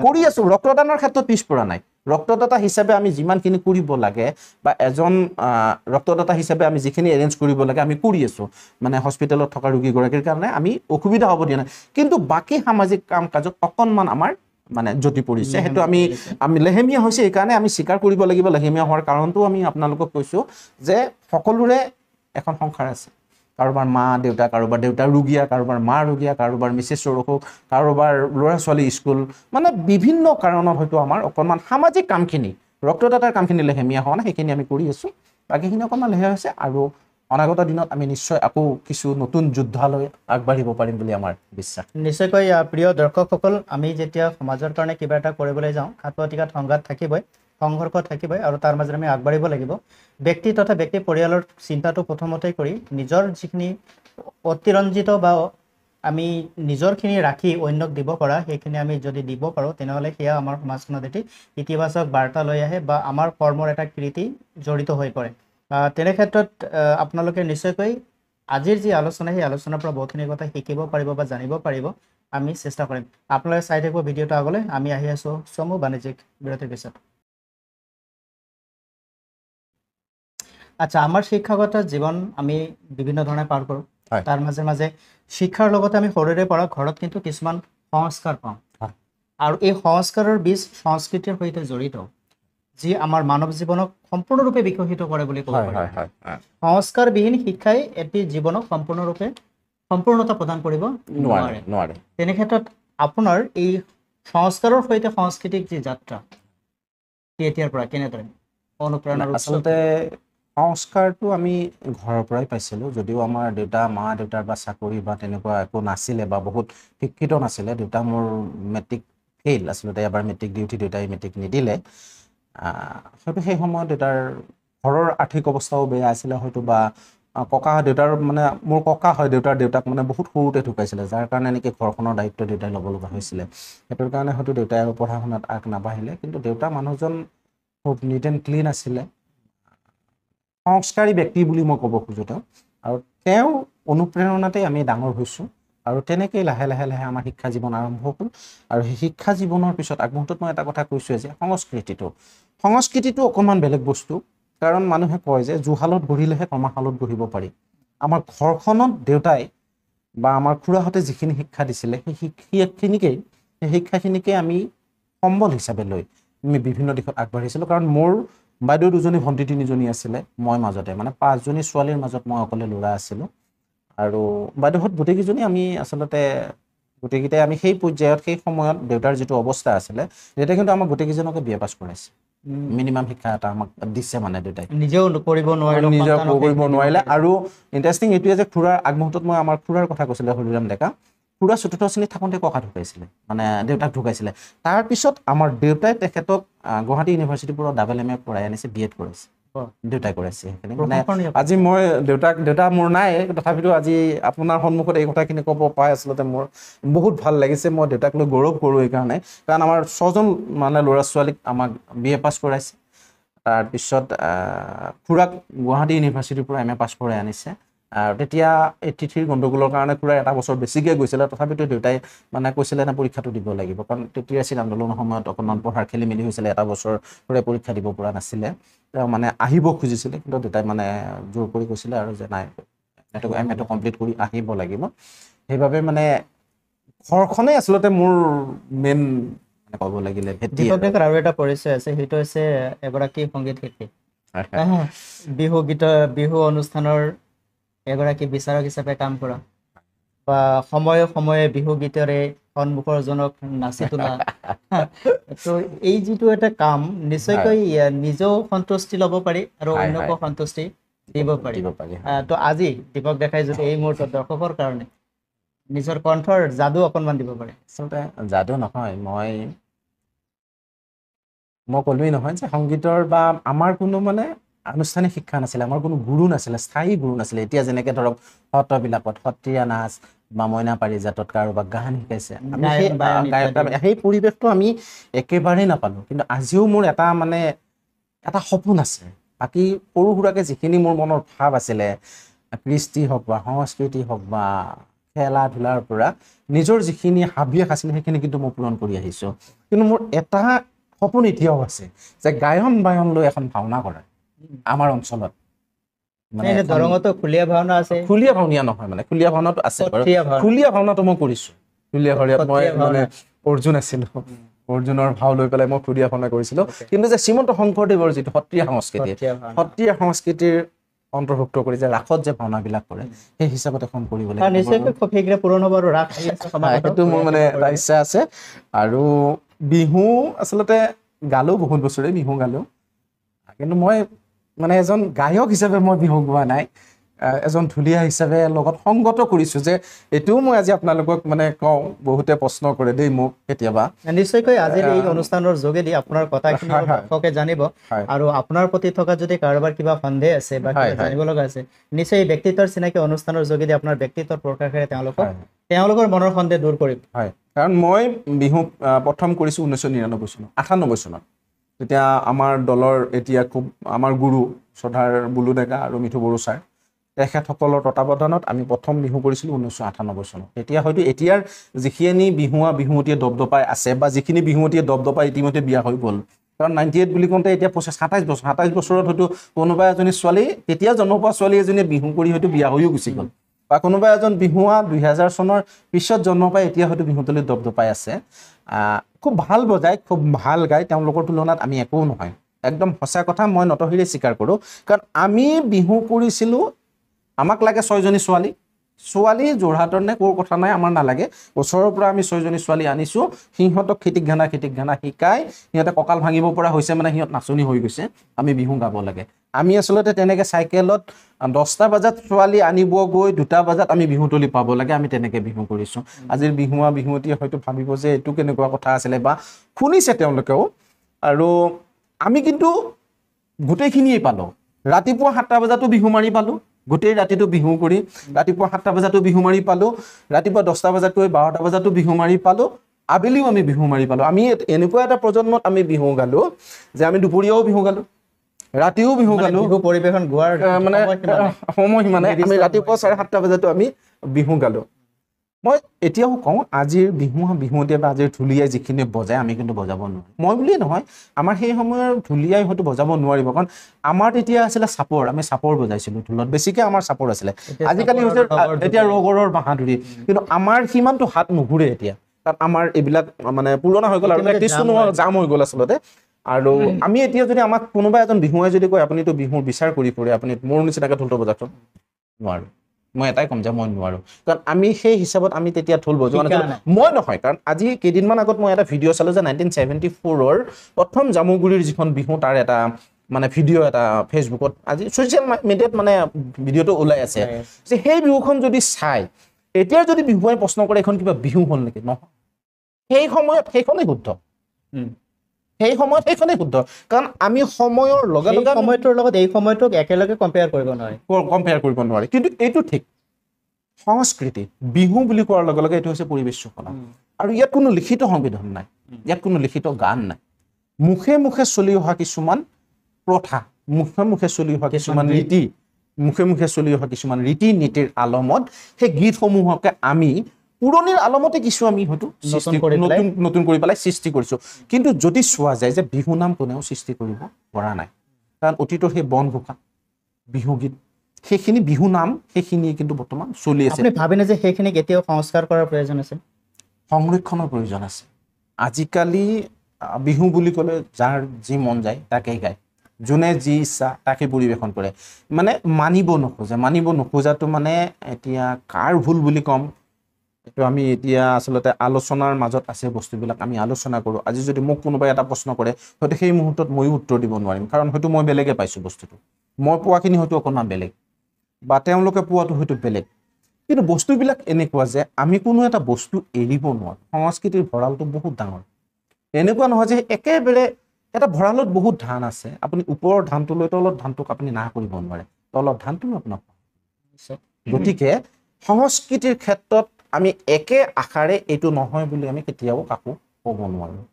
কৰি আছো ৰক্তদানৰ ক্ষেত্ৰত পিছ পৰা নাই ৰক্তদাতা হিচাপে আমি যিমানখিনি কৰিব লাগে বা এজন ৰক্তদাতা হিচাপে আমি যিখিনি এৰেঞ্জ কৰিব লাগে আমি কৰি আছো মানে হস্পিটেলত থকা ৰোগী গৰাকীৰ কাৰণে আমি অসুবিধা হ'ব দিয়া নাই কিন্তু বাকি সামাজিক কাম কাজত অকনমান আমাৰ মানে জটি পৰিছে হেতু আমি লেহেমিয়া হৈছে এই কাৰণে আমি স্বীকাৰ কৰিব লাগিব লেহেমিয়া হোৱাৰ কাৰণটো আমি আপোনালোকক কৈছো যে সকলোৰে এখন সংসাৰ আছে কাৰোবাৰ মা দেউতা কাৰোবাৰ দেউতা ৰোগীয়া কাৰোবাৰ মা ৰোগীয়া কাৰোবাৰ মিছেছ ৰোগক কাৰোবাৰ ল'ৰা ছোৱালী স্কুল মানে বিভিন্ন কাৰণত হয়তো আমাৰ অকনমান সামাজিক কামখিনি ৰক্তদাতাৰ কামখিনি লেহেমিয়া হোৱা নাই সেইখিনি আমি কৰি আছো বাকিখিনি অকনমান লেহে হৈছে আৰু অনাগত দিনত আমি নিশ্চয় আকৌ কিছু নতুন যুদ্ধালৈ আগবাঢ়িব পাৰিম বুলি আমাৰ বিশ্বাস নিশ্চয়কৈ প্ৰিয় দৰ্শকসকল আমি যেতিয়া সমাজৰ কাৰণে কিবা এটা কৰিবলৈ যাওঁ খাতপতিকাত সংঘাত থাকিবই সংঘৰ্ষ থাকিবই আৰু তাৰ মাজেৰে আমি আগবাঢ়িব লাগিব ব্যক্তি তথা ব্যক্তি পৰিয়ালৰ চিন্তাটো প্ৰথমতে কৰি নিজৰ যিখিনি অতিৰঞ্জিত বা আমি নিজৰখিনি ৰাখি অন্যক দিব পৰা সেইখিনি আমি যদি দিব পাৰোঁ তেনেহ'লে সেয়া আমাৰ সমাজখনত এটি ইতিবাচক বাৰ্তা লৈ আহে বা আমাৰ কৰ্মৰ এটা কৃতি জড়িত হৈ পৰে তেনে ক্ষেত্ৰত আপোনালোকে নিশ্চয়কৈ আজিৰ যি আলোচনা সেই আলোচনাৰ পৰা বহুতখিনি কথা শিকিব পাৰিব বা জানিব পাৰিব আমি চেষ্টা কৰিম আপোনালোকে চাই থাকিব ভিডিঅ'টো আগলৈ আমি আহি আছো চমু বাণিজ্যিক বিৰতিৰ পিছত আচ্ছা আমাৰ শিক্ষাগত জীৱন আমি বিভিন্ন ধৰণে পাৰ কৰোঁ তাৰ মাজে মাজে শিক্ষাৰ লগতে আমি সৰুৰে পৰা ঘৰত কিন্তু কিছুমান সংস্কাৰ পাওঁ আৰু এই সংস্কাৰৰ বীজ সংস্কৃতিৰ সৈতে জড়িত যি আমাৰ মানৱ জীৱনক সম্পূৰ্ণৰূপে বিকশিত কৰে বুলি ক'ব পাৰি সংস্কাৰবিহীন শিক্ষাই এটি জীৱনক সম্পূৰ্ণতা প্ৰদান কৰিব নোৱাৰে তেনে ক্ষেত্ৰত আপোনাৰ এই সংস্কাৰৰ সৈতে সাংস্কৃতিক যি যাত্ৰা এতিয়াৰ পৰা কেনেদৰে অনুপ্ৰেৰণাৰ আচলতে সংস্কাৰটো আমি ঘৰৰ পৰাই পাইছিলোঁ যদিও আমাৰ মা দেউতাৰ বা চাকৰি বা তেনেকুৱা একো নাছিলে বা বহুত শিক্ষিত নাছিলে দেউতা মোৰ মেট্ৰিক ফেইল আচলতে এবাৰ মেট্ৰিক দি উঠি দেউতাই মেট্ৰিক নিদিলে হয়তো সেই সময়ত দেউতাৰ ঘৰৰ আৰ্থিক অৱস্থাও বেয়া আছিলে হয়তো বা ককা দেউতাৰ মানে মোৰ ককা হয় দেউতাৰ দেউতাক মানে বহুত সৰুতে ঢুকাইছিলে যাৰ কাৰণে এনেকৈ ঘৰখনৰ দায়িত্ব দেউতাই ল'ব লগা হৈছিলে সেইটোৰ কাৰণে হয়তো দেউতাই আৰু পঢ়া শুনাত আগ নাবাঢ়িলে কিন্তু দেউতা মানুহজন খুব নিট এণ্ড ক্লিন আছিলে সংস্কাৰী ব্যক্তি বুলি মই ক'ব খোজোঁ আৰু তেওঁ অনুপ্ৰেৰণাতে আমি ডাঙৰ হৈছোঁ আৰু তেনেকেই লাহে লাহে লাহে আমাৰ শিক্ষা জীৱন আৰম্ভ হ'ল আৰু সেই শিক্ষা জীৱনৰ পিছত আগমুহূৰ্তত মই এটা কথা কৈছোঁ যে সংস্কৃতিটো অকণমান বেলেগ বস্তু কাৰণ মানুহে কয় যে জুহালত গঢ়িলেহে কমাশালত গঢ়িব পাৰি আমাৰ ঘৰখনত দেউতাই বা আমাৰ খুৰাহঁতে যিখিনি শিক্ষা দিছিলে সেই শিক্ষাখিনিকে আমি সম্বল হিচাপে লৈ আমি বিভিন্ন দিশত আগবাঢ়িছিলোঁ কাৰণ মোৰ বাইদেউ দুজনী ভণ্টি তিনিজনী আছিলে মই মাজতে মানে 5জনী ছোৱালীৰ মাজত মই অকলে ল'ৰা আছিলোঁ আৰু বাইদেউহঁত গোটেইকেইজনী আমি আচলতে গোটেইকেইটাই আমি সেই পৰ্যায়ত সেই সময়ত দেউতাৰ যিটো অৱস্থা আছিলে দেউতাই কিন্তু আমাক গোটেইকেইজনকে বিয়া পাছ কৰাইছে মিনিমাম শিক্ষা এটা আমাক দিছে মানে দেউতাই নিজেও কৰিব নোৱাৰিলে আৰু ইণ্টাৰেষ্টিং এইটোৱে যে খুৰাৰ আগমুহূৰ্তত মই আমাৰ খুৰাৰ কথা কৈছিলে হৰিৰাম ডেকা খুৰা ৪ৰ্থ শ্ৰেণীত থাকোঁতে ককা ঢুকাইছিলে মানে দেউতাক ঢুকাইছিলে তাৰপিছত আমাৰ দেউতাই তেখেতক গুৱাহাটী ইউনিভাৰ্চিটিৰ পৰা MA পঢ়াই আনিছে BEd কৰাইছে দেউতাই কৰাইছে সেইখিনি মানে আজি মই দেউতা মোৰ নাই তথাপিতো আজি আপোনাৰ সন্মুখত এই কথাখিনি ক'ব পাই আচলতে মোৰ বহুত ভাল লাগিছে মই দেউতাক লৈ গৌৰৱ কৰোঁ এইকাৰণে কাৰণ আমাৰ 6জন মানে ল'ৰা ছোৱালীক আমাক BA পাছ কৰাইছে তাৰপিছত খুৰাক গুৱাহাটী ইউনিভাৰ্চিটিৰ পৰা MA পাছ কৰাই আনিছে আৰু তেতিয়া এই তিথিৰ গণ্ডগোলৰ কাৰণে খুৰাই এটা বছৰ বেছিকৈ গৈছিলে তথাপিতো দেউতাই মানে কৈছিলে না পৰীক্ষাটো দিব লাগিব কাৰণ 83 আন্দোলনৰ সময়ত অকণমান পঢ়াৰ খেলি মেলি হৈছিলে এটা বছৰ খুৰাই পৰীক্ষা দিব পৰা নাছিলে তেওঁ মানে আহিব খুজিছিলে কিন্তু দেউতাই মানে জোৰ কৰি কৈছিলে আৰু যে নাই MA কমপ্লিট কৰি আহিব লাগিব সেইবাবে মানে ঘৰখনেই আচলতে মোৰ মেইন ক'ব লাগিলে দীপক ডেকাৰ আৰু এটা পৰিচয় আছে সেইটো হৈছে এগৰাকী সংগীত শিল্পী বিহু অনুষ্ঠানৰ এগৰাকী বিচাৰক হিচাপে কাম কৰা বা সময়ে সময়ে বিহু গীতেৰে সন্মুখৰ জনক নাচি তোলা তো এই যিটো এটা কাম নিশ্চয়কৈ নিজেও সন্তুষ্টি ল'ব পাৰি আৰু অন্যকো সন্তুষ্টি দিব পাৰি তো আজি দীপক ডেকাই যদি এই মুহূৰ্তত দৰ্শকৰ কাৰণে নিজৰ কণ্ঠৰ যাদু অকণমান দিব পাৰে আচলতে যাদু নহয় মই ক'লোৱেই নহয় যে সংগীতৰ বা আমাৰ কোনো মানে আনুষ্ঠানিক শিক্ষা নাছিলে আমাৰ কোনো গুৰু নাছিলে স্থায়ী গুৰু নাছিলে এতিয়া যেনেকৈ ধৰক সত্ৰবিলাকত সত্ৰীয়া নাচ বা মইনা পাৰিজাতত কাৰোবাক গান শিকাইছে আমি সেই পৰিৱেশটো আমি একেবাৰেই নাপালোঁ কিন্তু আজিও মোৰ এটা সপোন আছে বাকী সৰু সুৰাকৈ যিখিনি মোৰ মনৰ ভাৱ আছিলে কৃষ্টি হওক বা সংস্কৃতি হওক বা খেলা ধূলাৰ পৰা নিজৰ যিখিনি হাবিয়াস আছিলে সেইখিনি কিন্তু মই পূৰণ কৰি আহিছোঁ কিন্তু মোৰ এটা সপোন এতিয়াও আছে যে গায়ন বায়ন লৈ এখন ভাওনা কৰা আমাৰ অঞ্চলত মানে দৰঙতো খুলীয়া ভাওনা আছে খুলীয়া ভাওনীয়া নহয় মানে খুলীয়া ভাওনাটো আছে খুলীয়া ভাওনাটো মই কৰিছোঁ খুলীয়া ভাওনাত মই মানে অৰ্জুন আছিলোঁ অৰ্জুনৰ ভাও লৈ পেলাই মই খুলীয়া ভাওনা কৰিছিলোঁ কিন্তু যে শ্ৰীমন্ত শংকৰদেৱৰ যিটো সত্ৰীয়া সংস্কৃতিৰ অন্তৰ্ভুক্ত কৰি যে ৰাসত যে ভাওনাবিলাক কৰে সেই হিচাপত এখন কৰিব লাগিব সেইটো মোৰ মানে এটা ইচ্ছা আছে আৰু বিহু আচলতে গালোঁ বহুত বছৰে বিহু গালোঁ কিন্তু মই মানে এজন গায়ক হিচাপে মই বিহু গোৱা নাই এজন ঢুলীয়া হিচাপে লগত সংগত কৰিছোঁ যে এইটোও মই আজি আপোনালোকক মানে কওঁ বহুতে প্ৰশ্ন কৰে দেই মোক কেতিয়াবা নিশ্চয়কৈ আজিৰ এই অনুষ্ঠানৰ যোগেদি আপোনাৰ কথাখিনি দৰ্শকে জানিব আৰু আপোনাৰ প্ৰতি থকা যদি কাৰোবাৰ কিবা সন্দেহ আছে বা কিবা জানিব লগা আছে নিশ্চয় এই ব্যক্তিত্বৰ চিনাকি অনুষ্ঠানৰ যোগেদি আপোনাৰ ব্যক্তিত্বৰ প্ৰকাশেৰে তেওঁলোকৰ মনৰ সন্দেহ দূৰ কৰিব হয় কাৰণ মই বিহু প্ৰথম কৰিছোঁ 1999 চনত তেতিয়া আমাৰ দলৰ এতিয়া খুব আমাৰ গুৰু শ্ৰদ্ধাৰ বুলু ডেকা আৰু মিঠু বড়ো ছাৰ তেখেতসকলৰ তত্বাৱধানত আমি প্ৰথম বিহু কৰিছিলোঁ 1998 চনত তেতিয়া হয়তো এতিয়াৰ যিখিনি বিহুৱতীয়ে দপদপাই আছে বা যিখিনি বিহুৱতীয়ে দপদপাই ইতিমধ্যে বিয়া হৈ গ'ল কাৰণ 98 বুলি কওঁতে এতিয়া 27 বছৰত হয়তো কোনোবা এজনী ছোৱালী তেতিয়া জন্ম পোৱা ছোৱালী এজনীয়ে বিহু কৰি হয়তো বিয়া হৈও গুচি গ'ল বা কোনোবা এজন বিহুৱা 2000 চনৰ পিছত জন্ম পাই এতিয়া হয়তো বিহুতলীত দপদপাই আছে খুব ভাল বজায় খুব ভাল গায় তেওঁলোকৰ তুলনাত আমি একো নহয় একদম সঁচা কথা মই নতহিৰে স্বীকাৰ কৰোঁ কাৰণ আমি বিহু কৰিছিলোঁ আমাক লাগে 6জনী ছোৱালী যোৰহাটৰ নে ক'ৰ কথা নাই আমাৰ নালাগে ওচৰৰ পৰা আমি 6জনী ছোৱালী আনিছোঁ সিহঁতক খিটিক ঘানা শিকাই সিহঁতে কঁকাল ভাঙিব পৰা হৈছে মানে সিহঁত নাচনি হৈ গৈছে আমি বিহু গাব লাগে আমি আচলতে তেনেকৈ চাইকেলত 10টা বজাত ছোৱালী আনিব গৈ 2টা বজাত আমি বিহুতলি পাব লাগে আমি তেনেকৈ বিহু কৰিছোঁ আজিৰ বিহুৱতীয়ে হয়তো ভাবিব যে এইটো কেনেকুৱা কথা আছিলে বা শুনিছে তেওঁলোকেও আৰু আমি কিন্তু গোটেইখিনিয়ে পালোঁ ৰাতিপুৱা 7টা বজাতো বিহু মাৰি পালোঁ গোটেই ৰাতিটো বিহু কৰি ৰাতিপুৱা 7টা বজাতো বিহু মাৰি পালোঁ ৰাতিপুৱা 10টা বজাত গৈ 12টা বজাতো বিহু মাৰি পালোঁ আবেলিও আমি বিহু মাৰি পালোঁ আমি এনেকুৱা এটা প্ৰজন্মত আমি বিহু গালোঁ যে আমি দুপৰীয়াও বিহু গালোঁ ৰাতিও বিহু গালোঁ বিহু পৰিবেশন গোৱাৰ মানে সময় মানে আমি ৰাতিপুৱা 7:30 বজাতো আমি বিহু গালোঁ মই এতিয়াও কওঁ আজিৰ বিহুৱতীয়ে বা আজিৰ ঢুলীয়াই যিখিনি বজায় আমি কিন্তু বজাব নোৱাৰোঁ মই বুলিয়ে নহয় আমাৰ সেই সময়ৰ ঢুলীয়াই হয়তো বজাব নোৱাৰিব কাৰণ আমাৰ তেতিয়া আছিলে চাপৰ আমি চাপৰ বজাইছিলোঁ ঢোলত বেছিকৈ আমাৰ চাপৰ আছিলে আজিকালি হৈছে এতিয়া ৰগৰৰ বাহাদুৰি কিন্তু আমাৰ সিমানটো হাত নুঘূৰে এতিয়া কাৰণ আমাৰ এইবিলাক মানে পুৰণা হৈ গ'ল আৰু প্ৰেক্টিচটো জাম হৈ গ'ল আচলতে আৰু আমি এতিয়া যদি আমাক কোনোবা এজন বিহুৱাই যদি কয় আপুনিতো বিহুৰ বিচাৰ কৰি ফুৰে আপুনি মোৰ নিচিনাকৈ ঢোলটো বজাওকচোন নোৱাৰোঁ মই এটাই ক'ম যে মই নোৱাৰোঁ কাৰণ আমি সেই হিচাপত আমি তেতিয়া ঢোল বজোৱা নাছিলোঁ মই নহয় কাৰণ আজি কেইদিনমান আগত মই এটা ভিডিঅ' চালোঁ যে 1974ৰ প্ৰথম জামুগুৰিৰ যিখন বিহু তাৰ এটা মানে ভিডিঅ' এটা ফেচবুকত আজি ছ'চিয়েল মিডিয়াত মানে ভিডিঅ'টো ওলাই আছে যে সেই বিহুখন যদি চাই এতিয়াৰ যদি বিহুৱাই প্ৰশ্ন কৰে এখন কিবা বিহু হ'ল নেকি নহয় সেই সময়ত সেইখনেই শুদ্ধ সেই সময়ত সেইখনেই শুদ্ধ কাৰণ আমি সময়ৰ লগে লগে সময়টোৰ লগত এই সময়টোক একেলগে কম্পেয়াৰ কৰিব নোৱাৰি কিন্তু এইটো ঠিক সংস্কৃতি বিহু বুলি কোৱাৰ লগে লগে এইটো হৈছে পৰিৱেশ কলা আৰু ইয়াত কোনো লিখিত সংবিধান নাই ইয়াত কোনো লিখিত গান নাই মুখে মুখে চলি অহা কিছুমান প্ৰথা মুখে মুখে চলি অহা কিছুমান ৰীতি নীতিৰ আলমত সেই গীতসমূহকে আমি পুৰণিৰ আলমতে কিছু আমি হয়তো নতুন কৰি পেলাই সৃষ্টি কৰিছোঁ কিন্তু যদি চোৱা যায় যে বিহু নাম কোনেও সৃষ্টি কৰিব পৰা নাই কাৰণ অতীতৰ সেই বনঘোষা বিহুগীত সেইখিনি বিহু নাম সেইখিনি কিন্তু বৰ্তমান চলি আছে আপুনি ভাবেনে যে সেইখিনিক এতিয়াও সংস্কাৰ কৰাৰ প্ৰয়োজন আছে সংৰক্ষণৰ প্ৰয়োজন আছে আজিকালি বিহু বুলি ক'লে যাৰ যি মন যায় তাকেই গায় যোনে যি ইচ্ছা তাকে পৰিৱেশন কৰে মানে মানিব নোখোজাটো মানে এতিয়া কাৰ ভুল বুলি ক'ম এইটো আমি এতিয়া আচলতে আলোচনাৰ মাজত আছে বস্তুবিলাক আমি আলোচনা কৰোঁ আজি যদি মোক কোনোবাই এটা প্ৰশ্ন কৰে হয়তো সেই মুহূৰ্তত ময়ো উত্তৰ দিব নোৱাৰিম কাৰণ হয়তো মই বেলেগে পাইছোঁ বস্তুটো মই পোৱাখিনি হয়তো অকণমান বেলেগ বা তেওঁলোকে পোৱাটো হয়তো বেলেগ কিন্তু বস্তুবিলাক এনেকুৱা যে আমি কোনো এটা বস্তু এৰিব নোৱাৰোঁ সংস্কৃতিৰ ভঁৰালটো বহুত ডাঙৰ এনেকুৱা নহয় যে একেবাৰে এটা ভঁৰালত বহুত ধান আছে আপুনি ওপৰৰ ধানটো লৈ তলত ধানটোক আপুনি নাশ কৰিব নোৱাৰে তলত ধানটো আপোনাক গতিকে সংস্কৃতিৰ ক্ষেত্ৰত আমি একে আশাৰে এইটো নহয় বুলি আমি কেতিয়াও কাকো ক'ব নোৱাৰোঁ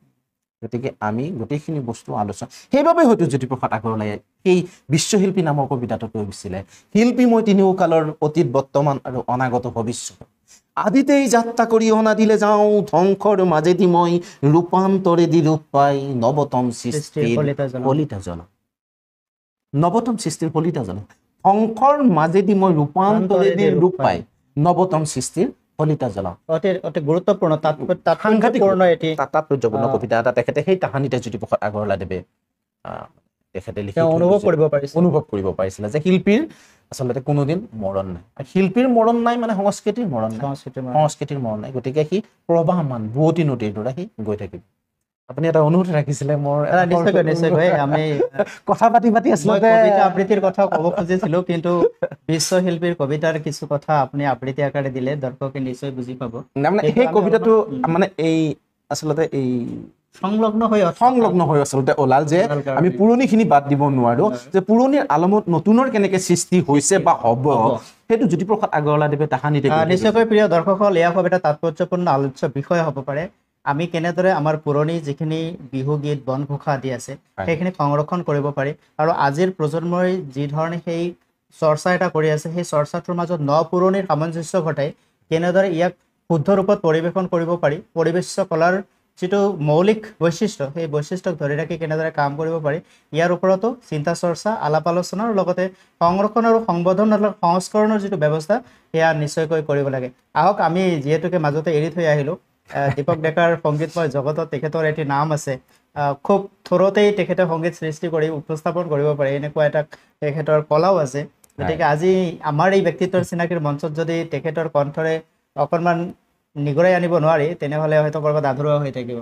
গতিকে আমি গোটেইখিনি বস্তু আলোচনা সেইবাবে হয়তো জ্যোতিপ্ৰসাদ আগৰৱালাই সেই বিশ্বশিল্পী নামৰ কবিতাটো কৈছিলে শিল্পী মই তিনিওকালৰ অতীত বৰ্তমান আৰু অনাগত ভৱিষ্যত আদিতেই যাত্ৰা কৰি অনা দিলে যাওঁ ধ্বংসৰ মাজেদি মই ৰূপান্তৰেদি ৰূপ পাই নৱতম সৃষ্টিৰ ফলিতা জন ধ্বংসৰ মাজেদি মই ৰূপান্তৰেদি ৰূপ পাই নৱতম সৃষ্টিৰ ফলিতা জন অতি গুৰুত্বপূৰ্ণ তাৎপৰ্যপূৰ্ণ কবিতা এটা তেখেতে সেই তাহানিতে জ্যোতিপ্ৰসাদ আগৰৱালাদেৱে তেখেতে অনুভৱ কৰিব পাৰিছিলে যে শিল্পীৰ আচলতে কোনোদিন মৰণ নাই শিল্পীৰ মৰণ নাই মানে সংস্কৃতিৰ মৰণ নাই গতিকে সি প্ৰবাহমান বুৱতী নদীৰ দৰে সি গৈ থাকিব আপুনি এটা অনুৰোধ ৰাখিছিলে মোৰ নিশ্চয়কৈ আমি কথা পাতি আচলতে কবিতা আবৃত্তিৰ কথা ক'ব খুজিছিলোঁ কিন্তু বিশ্বশিল্পীৰ কবিতাৰ কিছু কথা আপুনি আবৃত্তি আকাৰে দিলে দৰ্শকে নিশ্চয় বুজি পাব মানে সেই কবিতাটো মানে এই আচলতে এই সংলগ্ন হৈ আচলতে ওলাল যে আমি পুৰণিখিনি বাদ দিব নোৱাৰো যে পুৰণিৰ আলমত নতুনৰ কেনেকে সৃষ্টি হৈছে বা হ'ব সেইটো জ্যোতিপ্ৰসাদ আগৰৱালাদেৱে তাহানিতে নিশ্চয়কৈ প্ৰিয় দৰ্শকসকল এয়া খুব এটা তাৎপৰ্যপূৰ্ণ আলোচ্য বিষয় হ'ব পাৰে আমি কেনেদৰে আমাৰ পুৰণি যিখিনি বিহুগীত বনঘোষা আদি আছে সেইখিনি সংৰক্ষণ কৰিব পাৰি আৰু আজিৰ প্ৰজন্মই যি ধৰণে সেই চৰ্চা এটা কৰি আছে সেই চৰ্চাটোৰ মাজত ন পুৰণিৰ সামঞ্জস্য ঘটাই কেনেদৰে ইয়াক শুদ্ধ ৰূপত পৰিৱেশন কৰিব পাৰি পৰিৱেশ কলাৰ যিটো মৌলিক বৈশিষ্ট্য সেই বৈশিষ্ট্যক ধৰি ৰাখি কেনেদৰে কাম কৰিব পাৰি ইয়াৰ ওপৰতো চিন্তা চৰ্চা আলাপ আলোচনাৰ লগতে সংৰক্ষণ আৰু সংবৰ্ধন আৰু সংস্কৰণৰ যিটো ব্যৱস্থা সেয়া নিশ্চয়কৈ কৰিব লাগে আহক আমি যিহেতুকে মাজতে এৰি থৈ আহিলোঁ দীপক ডেকাৰ সংগীতময় জগতত তেখেতৰ এটি নাম আছে খুব থৰতেই তেখেতে সংগীত সৃষ্টি কৰি উপস্থাপন কৰিব পাৰে এনেকুৱা এটা তেখেতৰ কলাও আছে গতিকে আজি আমাৰ এই ব্যক্তিত্বৰ চিনাকিৰ মঞ্চত যদি তেখেতৰ কণ্ঠৰে অকণমান নিগৰাই আনিব নোৱাৰি তেনেহ'লে হয়তো ক'ৰবাত আধৰুৱা হৈ থাকিব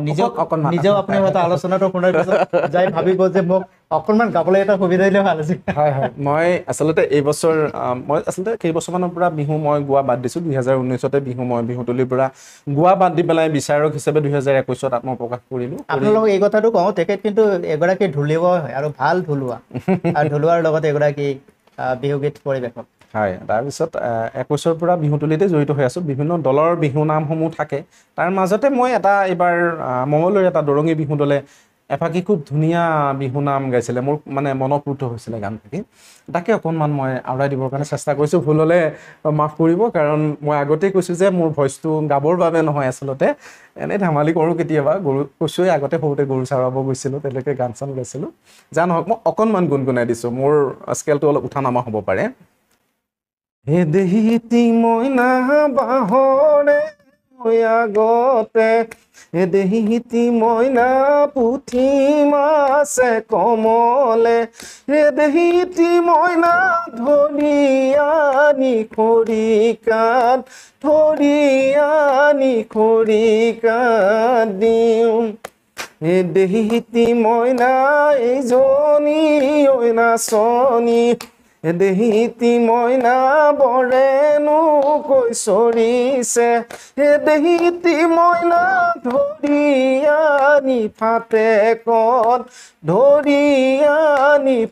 নিজেও আপুনি হয়তো আলোচনাটো শুনাৰ পিছত যাই ভাবিব যে মোক অকণমান গাবলৈ এটা সুবিধা দিলে ভাল আছিল হয় হয় মই আচলতে এইবছৰ মই আচলতে কেইবছৰমানৰ পৰা বিহু মই গোৱা বাদ দিছোঁ 2019তে মই বিহুতলীৰ পৰা গোৱা বাদ দি পেলাই বিচাৰক হিচাপে 2021ত আত্মপ্ৰকাশ কৰিলোঁ আপোনালোকক এই কথাটো কওঁ তেখেত কিন্তু এগৰাকী ঢুলিওৱা হয় আৰু ভাল ঢুলুৱা আৰু ঢুলুৱাৰ লগত এগৰাকী বিহুগীত পৰিৱেশক হয় তাৰপিছত 21ৰ পৰা বিহুতলীতে জড়িত হৈ আছোঁ বিভিন্ন দলৰ বিহু নামসমূহ থাকে তাৰ মাজতে মই এটা এইবাৰ মঙলদৈৰ এটা দৰঙী বিহু দলে এফাকি খুব ধুনীয়া বিহু নাম গাইছিলে মোৰ মানে মনপ্ৰুত হৈছিলে গান থাকি তাকে অকণমান মই আওৰাই দিবৰ কাৰণে চেষ্টা কৰিছোঁ ভুল হ'লে মাফ কৰিব কাৰণ মই আগতেই কৈছোঁ যে মোৰ ভইচটো গাবৰ বাবে নহয় আচলতে এনেই ধেমালি কৰোঁ কেতিয়াবা গৰু কৈছোঁৱেই আগতে সৰুতে গৰু চৰাব গৈছিলোঁ তেনেকৈ গান চান গাইছিলোঁ যা নহওক মই অকণমান গুণগুণাই দিছোঁ মোৰ স্কেলটো অলপ উঠা নামা হ'ব পাৰে হে দেহিতি মইনা বাহৰে আগতে হে দেহিতি মইনা পুঠি মাছে কমলে হে দেহিতি মইনা ধৰি আনি খৰিকাত দিওঁ হে দেহিতি মইনা এইজনী ঐ নাচনী দেহিতি মইনা বৰেনো কৈ চৰিছে হে দেহিতি মইনা ধৰি আনি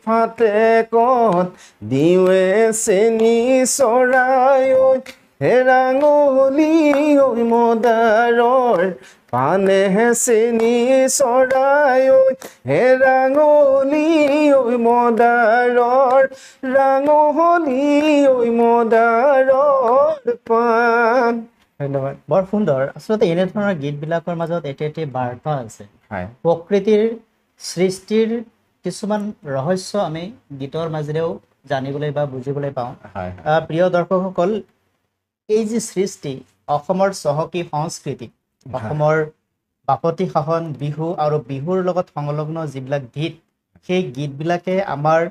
ফাটেকত দিওঁৱে চেনি চৰাই ঐ হে ৰাঙলী ঐ মদাৰৰ পানেহে চেনি চৰাই ঐ হে ৰাঙলী ঐ মদাৰৰ পান ধন্যবাদ বৰ সুন্দৰ আচলতে এনেধৰণৰ গীতবিলাকৰ মাজত এটি বাৰ্তা আছে প্ৰকৃতিৰ সৃষ্টিৰ কিছুমান ৰহস্য আমি গীতৰ মাজেৰেও জানিবলৈ বা বুজিবলৈ পাওঁ প্ৰিয় দৰ্শকসকল এই যে সৃষ্টি অসমৰ চহকী সংস্কৃতি অসমৰ বাপতি সাহন বিহু আৰু বিহুৰ লগত সংলগ্ন যিবিলাক গীত সেই গীতবিলাকে আমাৰ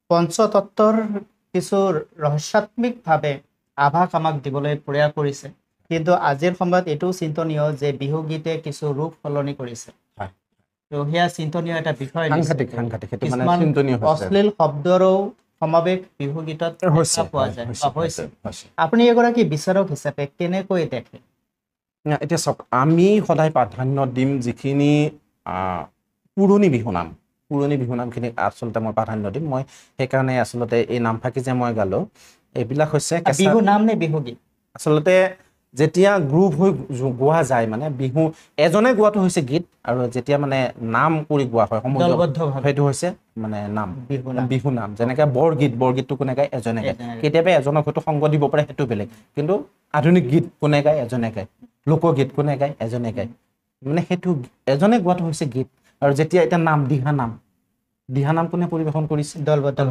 পঞ্চতত্বৰ কিছু ৰহস্যাত্মিকভাৱে আভাস আমাক দিবলৈ প্ৰয়াস কৰিছে কিন্তু আজিৰ সময়ত এইটোও চিন্তনীয় যে বিহু গীতে কিছু ৰূপ সলনি কৰিছে সেয়া চিন্তনীয় এটা বিষয় কিছুমান অশ্লীল শব্দৰো সমাৱেশ বিহু গীতত পোৱা যায় আপুনি এগৰাকী বিচাৰক হিচাপে কেনেকৈ দেখে এতিয়া চাওক আমি সদায় প্ৰাধান্য দিম যিখিনি পুৰণি বিহুনামখিনি আচলতে মই প্ৰাধান্য দিম মই সেইকাৰণে আচলতে এই নামফাকে যে মই গালোঁ এইবিলাক হৈছে বিহু নাম নে বিহুগীত আচলতে যেতিয়া গ্ৰুপ হৈ গোৱা যায় মানে বিহু এজনে গোৱাটো হৈছে গীত আৰু যেতিয়া মানে নাম কৰি গোৱা হয় সেইটো হৈছে মানে নাম বিহু নাম যেনেকৈ বৰগীতটো কোনে গায় এজনে গায় কেতিয়াবা এজনক হয়তো সংগ দিব পাৰে সেইটো বেলেগ কিন্তু আধুনিক গীত কোনে গায় এজনে গায় লোকগীত কোনে গায় এজনে গায় মানে সেইটো এজনে গোৱাটো হৈছে গীত আৰু যেতিয়া এতিয়া নাম দিহানাম কোনে পৰিৱেশন কৰিছে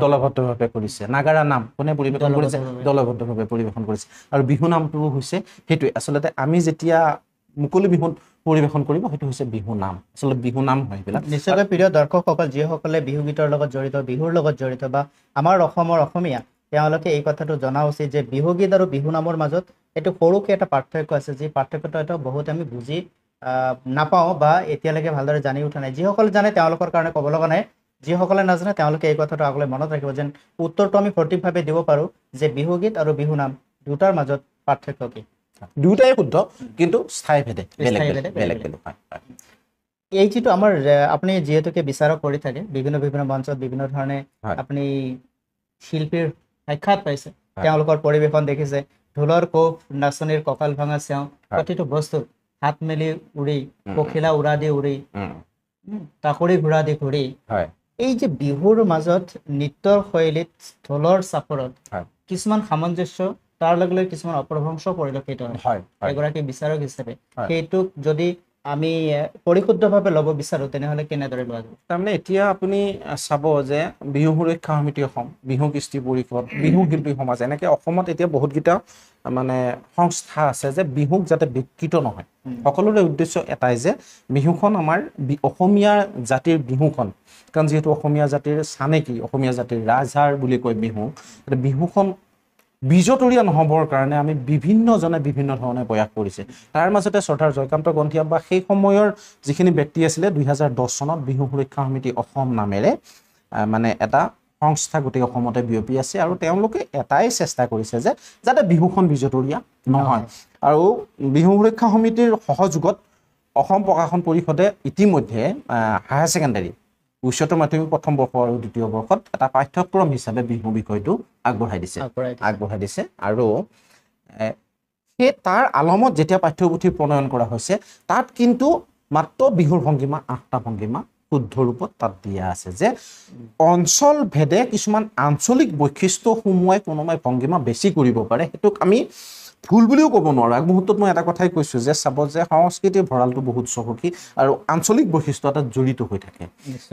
দলবদ্ধভাৱে কৰিছে নাগাৰা নাম কোনে পৰিৱেশন কৰিছে দলবদ্ধভাৱে পৰিৱেশন কৰিছে আৰু বিহু নামটো হৈছে সেইটোৱে আচলতে আমি যেতিয়া মুকলি বিহুত পৰিৱেশন কৰিব সেইটো হৈছে বিহু নাম আচলতে বিহু নাম হয় এইবিলাক নিশ্চয়কৈ প্ৰিয় দৰ্শকসকল যিসকলে বিহু গীতৰ লগত জড়িত বিহুৰ লগত জড়িত বা আমাৰ অসমৰ অসমীয়া তেওঁলোকে এই কথাটো জনা উচিত যে বিহু গীত আৰু বিহু নামৰ মাজত এইটো সৰুকৈ এটা পাৰ্থক্য আছে যি পাৰ্থক্যটো হয়তো বহুত আমি বুজি নাপাওঁ বা এতিয়ালৈকে ভালদৰে জানি উঠা নাই যিসকলে জানে তেওঁলোকৰ কাৰণে ক'ব লগা নাই যিসকলে নাজানে তেওঁলোকে এই কথাটো আগলৈ মনত ৰাখিব যেন উত্তৰটো আমি সঠিকভাৱে দিব পাৰোঁ যে বিহুগীত আৰু বিহু নাম দুটাৰ মাজত পাৰ্থক্য কি দুটাই শুদ্ধ কিন্তু স্থায়ীভেদে বেলেগ এই যিটো আমাৰ আপুনি যিহেতুকে বিচাৰক কৰি থাকে বিভিন্ন মঞ্চত বিভিন্ন ধৰণে আপুনি শিল্পীৰ সাক্ষাৎ পাইছে তেওঁলোকৰ পৰিৱেশন দেখিছে ঢোলৰ কোপ নাচনীৰ কঁকাল ভাঙা চেওঁ প্ৰতিটো বস্তু হাত মেলি উৰি পখিলা উৰা দি উৰি তাকৰি ঘোঁৰা দি ঘূৰি এই যে বিহুৰ মাজত নৃত্যৰ শৈলীত ঢোলৰ চাপৰত কিছুমান সামঞ্জস্য তাৰ লগে লগে কিছুমান অপভ্ৰংশ পৰিলক্ষিত হয় এগৰাকী বিচাৰক হিচাপে সেইটোক যদি আমি পৰিশুদ্ধভাৱে ল'ব বিচাৰো তেনেহ'লে কেনেদৰে লোৱা যাব? তাৰমানে এতিয়া আপুনি চাব যে বিহু সুৰক্ষা সমিতি অসম, বিহু কৃষ্টি পৰিষদ, বিহু শিল্পী সমাজ, এনেকৈ অসমত এতিয়া বহুতকেইটা মানে সংস্থা আছে যে বিহুক যাতে বিকৃত নহয়। সকলোৰে উদ্দেশ্য এটাই যে বিহুখন আমাৰ অসমীয়া জাতিৰ বিহুখন, কাৰণ যিহেতু অসমীয়া জাতিৰ চানেকি, অসমীয়া জাতিৰ ৰাজহাড় বুলি কয় বিহু, বিহুখন বিজতৰীয়া নহবৰ কাৰণে আমি বিভিন্নজনে বিভিন্ন ধৰণে প্ৰয়াস কৰিছে। তাৰ মাজতে শ্ৰদ্ধাৰ জয়কান্ত গন্ঠিয়া বা সেই সময়ৰ যিখিনি ব্যক্তি আছিলে 2010 চনত বিহু সুৰক্ষা সমিতি অসম নামেৰে মানে এটা সংস্থা গোটেই অসমতে বিয়পি আছে, আৰু তেওঁলোকে এটাই চেষ্টা কৰিছে যে যাতে বিহুখন বিজতৰীয়া নহয়। আৰু বিহু সুৰক্ষা সমিতিৰ সহযোগত অসম প্ৰকাশন পৰিষদে ইতিমধ্যে হায়াৰ ছেকেণ্ডাৰী, উচ্চতৰ মাধ্যমিক প্ৰথম বৰ্ষ আৰু দ্বিতীয় বৰ্ষত এটা পাঠ্যক্ৰম হিচাপে বিহু বিষয়টো আগবঢ়াই দিছে। আৰু সেই তাৰ আলমত যেতিয়া পাঠ্যপুথি প্ৰণয়ন কৰা হৈছে, তাত কিন্তু মাত্ৰ বিহুৰ ভংগীমা 8টা ভংগীমা শুদ্ধ ৰূপত তাত দিয়া আছে, যে অঞ্চল ভেদে কিছুমান আঞ্চলিক বৈশিষ্ট্য সোমোৱাই কোনোবাই ভংগীমা বেছি কৰিব পাৰে, সেইটোক আমি ভুল বুলিও ক'ব নোৱাৰো। এক মুহূৰ্তত মই এটা কথাই কৈছো যে চাব যে সংস্কৃতিৰ ভঁৰালটো বহুত চহকী আৰু আঞ্চলিক বৈশিষ্ট্য এটা জড়িত হৈ থাকে।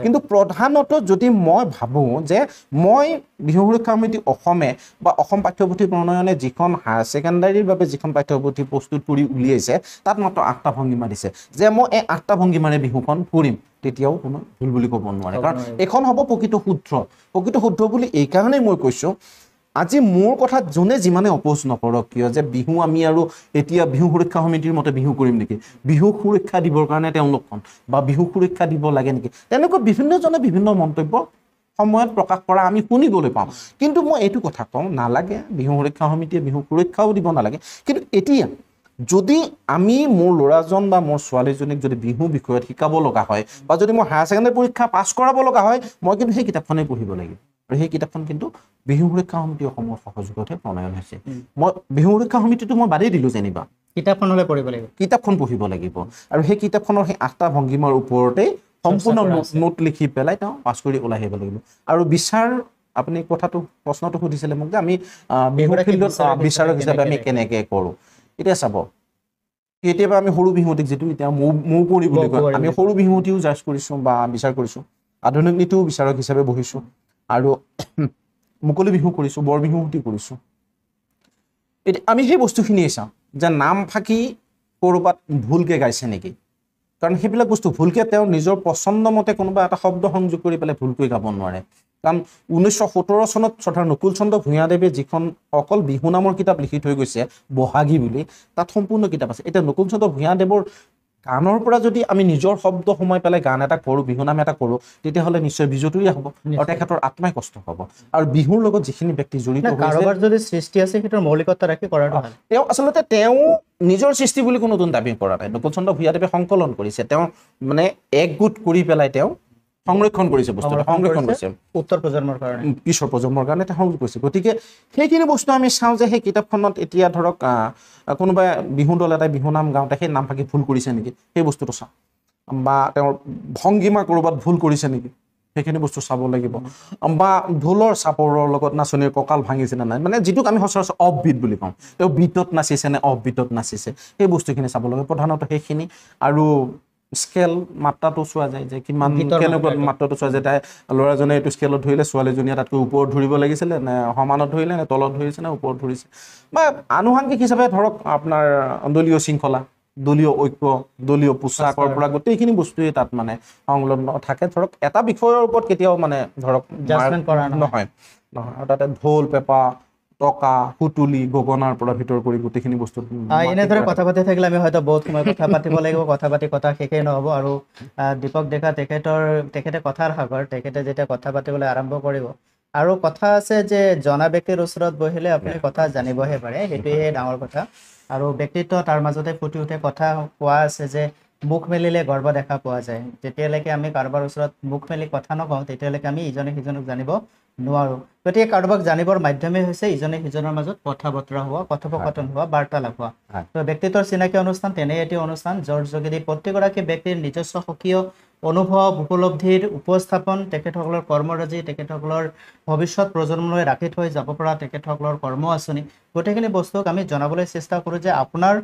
কিন্তু প্ৰধানত যদি মই ভাবো যে মই বিহু সুৰক্ষা সমিতি অসমে বা অসম পাঠ্যপুথি প্ৰণয়নে যিখন হায়াৰ ছেকেণ্ডাৰীৰ বাবে যিখন পাঠ্যপুথি প্ৰস্তুত কৰি উলিয়াইছে, তাত মাত্ৰ 8টা ভংগীমা দিছে, যে মই এই 8টা ভংগীমাৰে বিহুখন কৰিম, তেতিয়াও কোনো ভুল বুলি ক'ব নোৱাৰে। কাৰণ এইখন হ'ব প্ৰকৃত শুদ্ধ বুলি এইকাৰণেই মই কৈছো, আজি মোৰ কথাত যোনে যিমানে অপোজ নকৰক কিয়, যে বিহু আমি আৰু এতিয়া বিহু সুৰক্ষা সমিতিৰ মতে বিহু কৰিম নেকি, বিহু সুৰক্ষা দিবৰ কাৰণে তেওঁলোকখন বা বিহু সুৰক্ষা দিব লাগে নেকি, তেনেকুৱা বিভিন্নজনে বিভিন্ন মন্তব্য সময়ত প্ৰকাশ কৰা আমি শুনিবলৈ পাওঁ। কিন্তু মই এইটো কথা কওঁ, নালাগে বিহু সুৰক্ষা সমিতিয়ে বিহু সুৰক্ষাও দিব নালাগে, কিন্তু এতিয়া যদি আমি মোৰ ল'ৰাজন বা মোৰ ছোৱালীজনীক যদি বিহু বিষয়ত শিকাব লগা হয়, বা যদি মই হায়াৰ ছেকেণ্ডাৰী পৰীক্ষা পাছ কৰাব লগা হয়, মই কিন্তু সেই কিতাপখনেই পঢ়িব লাগিব। আৰু সেই কিতাপখন কিন্তু বিহু সুৰক্ষা সমিতি অসমৰ সহযোগতহে প্ৰণয়ন হৈছে। মই বিহু সুৰক্ষা সমিতিটো মই বাদেই দিলো, যেনিবা কিতাপখন পঢ়িব লাগিব, আৰু সেই কিতাপখনৰ সেই 8টা ভংগীমাৰ ওপৰতেই সম্পূৰ্ণ নোট লিখি পেলাই তেওঁ পাছ কৰি ওলাই আহিব লাগিব। আৰু বিচাৰ, আপুনি প্ৰশ্নটো সুধিছিলে মোক যে আমি বিহু ফিল্ডত বিচাৰক হিচাপে আমি কেনেকে কৰোঁ। এতিয়া চাব, কেতিয়াবা আমি সৰু বিহুৱতীক, যিটো এতিয়া মৌকুঁৱৰী বুলি কয়, আমি সৰু বিহুৱতীও জাজ কৰিছোঁ বা বিচাৰ কৰিছোঁ, আধুনিক নীতিও বিচাৰক হিচাপে বহিছোঁ, আৰু মুকলি বিহু কৰিছোঁ, বৰ বিহুৱতী কৰিছোঁ। এতিয়া আমি সেই বস্তুখিনিয়ে চাওঁ যে নাম ফাঁকি ক'ৰবাত ভুলকৈ গাইছে নেকি, কাৰণ সেইবিলাক বস্তু ভুলকৈ তেওঁ নিজৰ পচন্দ মতে কোনোবা এটা শব্দ সংযোগ কৰি পেলাই ভুলকৈ গাব নোৱাৰে। কাৰণ 1917 চনত শ্ৰদ্ধাৰ নকুল চন্দ্ৰ ভূঞাদেৱে যিখন অকল বিহু নামৰ কিতাপ লিখি থৈ গৈছে, বহাগী বুলি, তাত সম্পূৰ্ণ কিতাপ আছে। এতিয়া নকুল চন্দ্ৰ ভূঞাদেৱৰ গানৰ পৰা যদি আমি নিজৰ শব্দ সোমাই পেলাই গান এটা কৰোঁ, বিহু নাম এটা কৰোঁ, তেতিয়াহ'লে নিশ্চয় বিজতৰীয়া হ'ব, আৰু তেখেতৰ আত্মাই কষ্ট পাব। আৰু বিহুৰ লগত যিখিনি ব্যক্তি জড়িত কাৰোবাৰ যদি সৃষ্টি আছে, সেইটোৰ মৌলিকতা ৰাখি কৰাটো ভাল। তেওঁ আচলতে তেওঁ নিজৰ সৃষ্টি বুলি কোনো দাবী কৰা নাই। নকুল চন্দ্ৰ ভূঞাদেৱে সংকলন কৰিছে, তেওঁ মানে একগোট কৰি পেলাই তেওঁ সংৰক্ষণ কৰিছে, বস্তুটো সংৰক্ষণ কৰিছে উত্তৰ প্ৰজন্মৰ কাৰণে, পিছৰ প্ৰজন্মৰ কাৰণে তেওঁ সংৰক্ষণ কৰিছে। গতিকে সেইখিনি বস্তু আমি চাওঁ যে সেই কিতাপখনত এতিয়া ধৰক কোনোবাই বিহু দল এটাই বিহু নাম গাওঁতে সেই নাম ফাঁকি ভুল কৰিছে নেকি, সেই বস্তুটো চাওঁ, বা তেওঁৰ ভংগীমা ক'ৰবাত ভুল কৰিছে নেকি, সেইখিনি বস্তু চাব লাগিব। বা ঢোলৰ চাপৰৰ লগত নাচনীৰ কঁকাল ভাঙিছে নে নাই, মানে যিটোক আমি সচৰাচৰ অফ বিট বুলি কওঁ, তেওঁ বিটত নাচিছে নে অফ বিটত নাচিছে, সেই বস্তুখিনি চাব লাগে প্ৰধানত সেইখিনি। আৰু স্কেল মাত্ৰাটো চোৱা যায় যে কিমান কেনেকুৱা মাত্ৰাটো চোৱা যায়, তাই ল'ৰাজনে এইটো স্কেলত ধৰিলে, ছোৱালীজনীয়ে তাতকৈ ওপৰত ধৰিব লাগিছিলে নে সমানত ধৰিলে নে তলত ধৰিছে নে ওপৰত ধৰিছে, বা আনুষাংগিক হিচাপে ধৰক আপোনাৰ দলীয় শৃংখলা, দলীয় ঐক্য, দলীয় পোচাকৰ পৰা গোটেইখিনি বস্তুৱেই তাত মানে সংলগ্ন থাকে। ধৰক এটা বিষয়ৰ ওপৰত কেতিয়াও মানে ধৰক নহয়, আৰু তাতে ঢোল, পেঁপা, টকা, সুতুলি, গগনাৰ পৰা ভিতৰ কৰি গোটেইখিনি বস্তু। এনেদৰে কথা পাতি থাকিলে আমি হয়তো বহুত সময় কথা পাতিব লাগিব, কথা শেষেই নহ'ব। আৰু দীপক ডেকা তেখেতে কথাৰ সাগৰ, তেখেতে যেতিয়া কথা পাতিবলৈ আৰম্ভ কৰিব, আৰু কথা আছে যে জনা ব্যক্তিৰ ওচৰত বহিলে আপুনি কথা জানিবহে পাৰে, সেইটোৱে ডাঙৰ কথা। আৰু ব্যক্তিত্ব তাৰ মাজতে ফুটি উঠে। কথা কোৱা আছে যে মুখ মেলিলে গৰ্ব দেখা পোৱা যায়। যেতিয়ালৈকে আমি কাৰোবাৰ ওচৰত মুখ মেলি কথা নকওঁ, তেতিয়ালৈকে আমি ইজনে সিজনক জানিব নোৱাৰোঁ। গতিকে কাৰোবাক জানিবৰ মাধ্যমেই হৈছে ইজনে সিজনৰ মাজত কথা বতৰা হোৱা, কথোপকথন হোৱা, বাৰ্তালাপ হোৱা। তো ব্যক্তিত্বৰ চিনাকি অনুষ্ঠান তেনে এটি অনুষ্ঠান, যাৰ যোগেদি প্ৰতিগৰাকী ব্যক্তিৰ নিজস্ব স্বকীয় অনুভৱ, উপলব্ধিৰ উপস্থাপন, তেখেতসকলৰ কৰ্মৰাজি, তেখেতসকলৰ ভৱিষ্যত প্ৰজন্মলৈ ৰাখি থৈ যাব পৰা তেখেতসকলৰ কৰ্ম আঁচনি, গোটেইখিনি বস্তুক আমি জনাবলৈ চেষ্টা কৰোঁ যে আপোনাৰ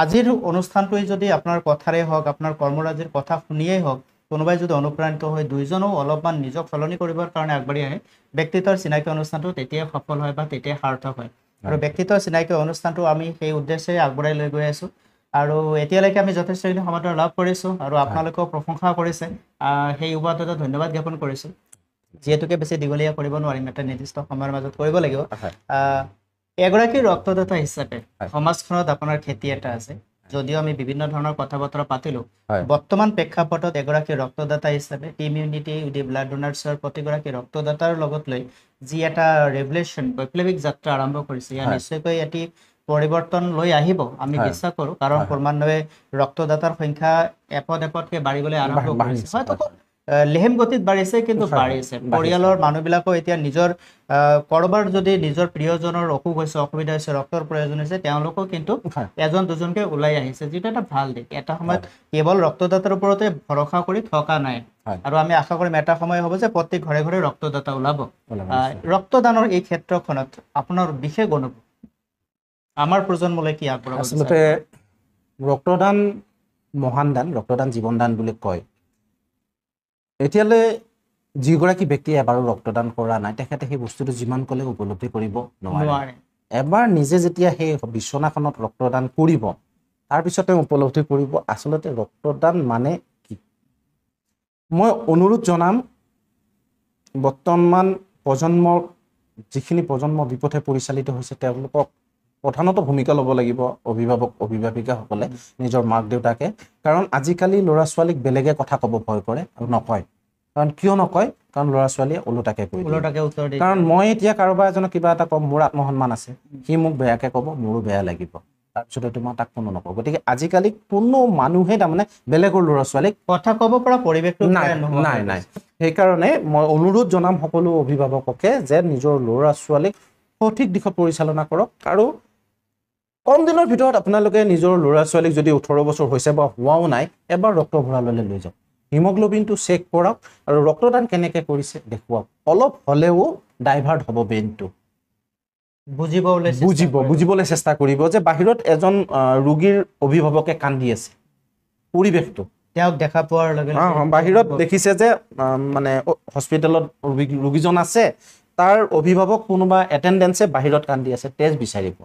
আজিৰ অনুষ্ঠানটোৱে যদি আপোনাৰ কথাৰে হওক আপোনাৰ কৰ্মৰাজিৰ কথা শুনিয়েই হওক কোনোবাই যদি অনুপ্ৰাণিত হৈ দুইজনেও অলপমান নিজক সলনি কৰিবৰ কাৰণে আগবাঢ়ি আহে ব্যক্তিত্বৰ চিনাকি অনুষ্ঠানটো তেতিয়াই সফল হয় বা তেতিয়াই সাৰ্থক হয় আৰু ব্যক্তিত্বৰ চিনাকি অনুষ্ঠানটো আমি সেই উদ্দেশ্যেৰে আগবঢ়াই লৈ গৈ আছোঁ আৰু এতিয়ালৈকে আমি যথেষ্টখিনি সমাদৰ লাভ কৰিছোঁ আৰু আপোনালোকেও প্ৰশংসা কৰিছে সেই উপাদানত ধন্যবাদ জ্ঞাপন কৰিছোঁ যিহেতুকে বেছি দীঘলীয়া কৰিব নোৱাৰিম এটা নিৰ্দিষ্ট সময়ৰ মাজত কৰিব লাগিব এগৰাকী ৰক্তদাতা হিচাপে সমাজখনত আপোনাৰ খেতি এটা আছে যদিও আমি বিভিন্ন ধৰণৰ কথা বতৰা পাতিলোঁ বৰ্তমান প্ৰেক্ষাপটত এগৰাকী ৰক্তদাতা হিচাপে team unity with the blood ডোনাৰ্ছৰ প্ৰতিগৰাকী ৰক্তদাতাৰ লগত লৈ যি এটা ৰেভলিউশ্যন বৈপ্লৱিক যাত্ৰা আৰম্ভ কৰিছে ইয়াৰ নিশ্চয়কৈ এটি পৰিৱৰ্তন লৈ আহিব আমি বিশ্বাস কৰোঁ কাৰণ ক্ৰমান্বয়ে ৰক্তদাতাৰ সংখ্যা এপদকে বাঢ়িবলৈ আৰম্ভ কৰিছে হয়তো লেহেম গতিত বাঢ়িছে কিন্তু বাঢ়িছে পৰিয়ালৰ মানুহবিলাকো এতিয়া নিজৰ কৰবাৰ যদি নিজৰ প্ৰিয়জনৰ অসুখ হৈছে অসুবিধা হৈছে ৰক্তৰ প্ৰয়োজন হৈছে তেওঁলোকেও কিন্তু এজন দুজনকে ওলাই আহিছে যিটো এটা ভাল দিশ এটা সময়ত কেৱল ৰক্তদাতাৰ ওপৰতে ভৰসা কৰি থকা নাই আৰু আমি আশা কৰিম এটা সময় হ'ব যে প্ৰত্যেক ঘৰে ঘৰে ৰক্তদাতা ওলাব ৰক্তদানৰ এই ক্ষেত্ৰখনত আপোনাৰ বিশেষ অনুভৱ আমাৰ প্ৰজন্মলৈ কি আগবঢ়াব আচলতে ৰক্তদান মহান দান ৰক্তদান জীৱন দান বুলি কয় এতিয়ালৈ যিগৰাকী ব্যক্তিয়ে এবাৰো ৰক্তদান কৰা নাই তেখেতে সেই বস্তুটো যিমান ক'লে উপলব্ধি কৰিব নোৱাৰে এবাৰ নিজে যেতিয়া সেই বিচনাখনত ৰক্তদান কৰিব তাৰপিছত তেওঁ উপলব্ধি কৰিব আচলতে ৰক্তদান মানে কি মই অনুৰোধ জনাম বৰ্তমান প্ৰজন্মৰ যিখিনি প্ৰজন্ম বিপথে পৰিচালিত হৈছে তেওঁলোকক প্ৰধানত ভূমিকা ল'ব লাগিব অভিভাৱক অভিভাৱিকাসকলে নিজৰ মাক দেউতাকে কাৰণ আজিকালি ল'ৰা ছোৱালীক বেলেগে কথা ক'ব ভয় কৰে আৰু নকয় কাৰণ কিয় নকয় কাৰণ ল'ৰা ছোৱালীয়ে ওলোটাকে কৈ দিয়ে কাৰণ মই এতিয়া কাৰোবাৰ এজনক কিবা এটা ক'ম মোৰ আত্মসন্মান আছে সি মোক বেয়াকে ক'ব মোৰো বেয়া লাগিব তাৰপিছতে তোমাৰ তাক কোনো নকওঁ গতিকে আজিকালি কোনো মানুহে তাৰমানে বেলেগৰ ল'ৰা ছোৱালীক কথা ক'ব পৰা পৰিৱেশটো নাই সেইকাৰণে মই অনুৰোধ জনাম সকলো অভিভাৱককে যে নিজৰ ল'ৰা ছোৱালীক সঠিক দিশত পৰিচালনা কৰক আৰু কম দিনৰ ভিতৰত আপোনালোকে নিজৰ ল'ৰা ছোৱালীক যদি 18 বছৰ হৈছে বা হোৱাও নাই এবাৰ ৰক্ত ভঁৰাললৈ লৈ যাওক হিমোগ্লোবিনটো চেক কৰক আৰু ৰক্তদান কেনেকৈ কৰিছে দেখুৱাওক অলপ হ'লেও ডাইভাৰ্ট হ'ব ব্ৰেইনটো বুজিবলৈ চেষ্টা কৰিব যে বাহিৰত এজন ৰোগীৰ অভিভাৱকে কান্দি আছে পৰিৱেশটো তেওঁক দেখা পোৱাৰ লগে লগে বাহিৰত দেখিছে যে মানে হস্পিটেলত ৰোগীজন আছে তাৰ অভিভাৱক কোনোবা এটেণ্ডেন্সে বাহিৰত কান্দি আছে তেজ বিচাৰিব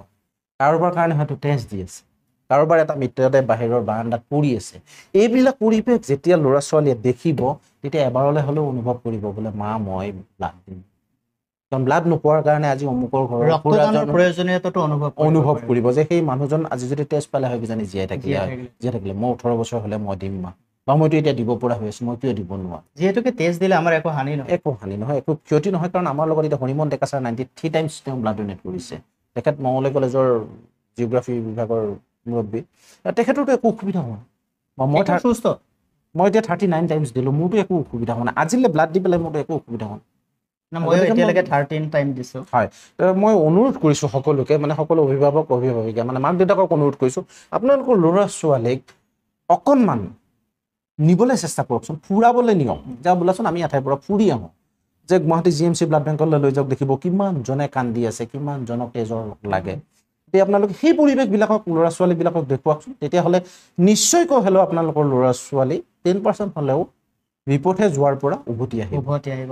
কাৰোবাৰ কাৰণে হয়তো তেজ দি আছে কাৰোবাৰ এটা মৃতদেহ বাহিৰৰ বাৰান্দাত পৰি আছে এইবিলাক পৰিৱেশ যেতিয়া ল'ৰা ছোৱালীয়ে দেখিব তেতিয়া এবাৰলৈ হ'লেও অনুভৱ কৰিব বোলে মা মই ব্লাড দিম কাৰণ ব্লাড নোপোৱাৰ কাৰণে আজি অমুকৰ ঘৰৰ প্ৰয়োজনীয়তাটো অনুভৱ কৰিব যে সেই মানুহজন আজি যদি তেজ পালে হয় কিজানি জীয়াই থাকিলে মই 18 বছৰ হ'লে মই দিম মা বা মইতো এতিয়া দিব পৰা হৈ আছো মই কিয় দিব নোৱাৰো যিহেতুকে তেজ দিলে আমাৰ একো হানি নহয় একো ক্ষতি নহয় কাৰণ আমাৰ লগত এতিয়া হৰিমন ডেকা ছাৰ 93 টাইমছ তেওঁ ব্লাড ডোনেট কৰিছে তেখেত মঙলদৈ কলেজৰ জিঅ'গ্ৰাফি বিভাগৰ মুৰব্বী তেখেতৰতো একো অসুবিধা হোৱা মই এতিয়া 39 টাইমছ দিলোঁ মোৰতো একো অসুবিধা হোৱা নাই আজিলৈ ব্লাড দি পেলাই মোৰতো একো অসুবিধা হোৱা মই অনুৰোধ কৰিছোঁ সকলোকে মানে সকলো অভিভাৱক অভিভাৱিকা মানে মাক দেউতাকক অনুৰোধ কৰিছোঁ আপোনালোকৰ ল'ৰা ছোৱালীক অকণমান নিবলৈ চেষ্টা কৰকচোন ফুৰাবলৈ নিয়ক যা বোলাচোন আমি এঠাইৰ পৰা ফুৰি আহোঁ যে গুৱাহাটী GMC ব্লাড বেংকলৈ লৈ যাওক দেখিব কিমানজনে কান্দি আছে কিমানজনক তেজৰ লাগে তেতিয়া আপোনালোকে সেই পৰিৱেশবিলাকক ল'ৰা ছোৱালীবিলাকক দেখুৱাওকচোন তেতিয়াহ'লে নিশ্চয়কৈ হ'লেও আপোনালোকৰ ল'ৰা ছোৱালী 10% হ'লেও বিপথে যোৱাৰ পৰা উভতি আহিব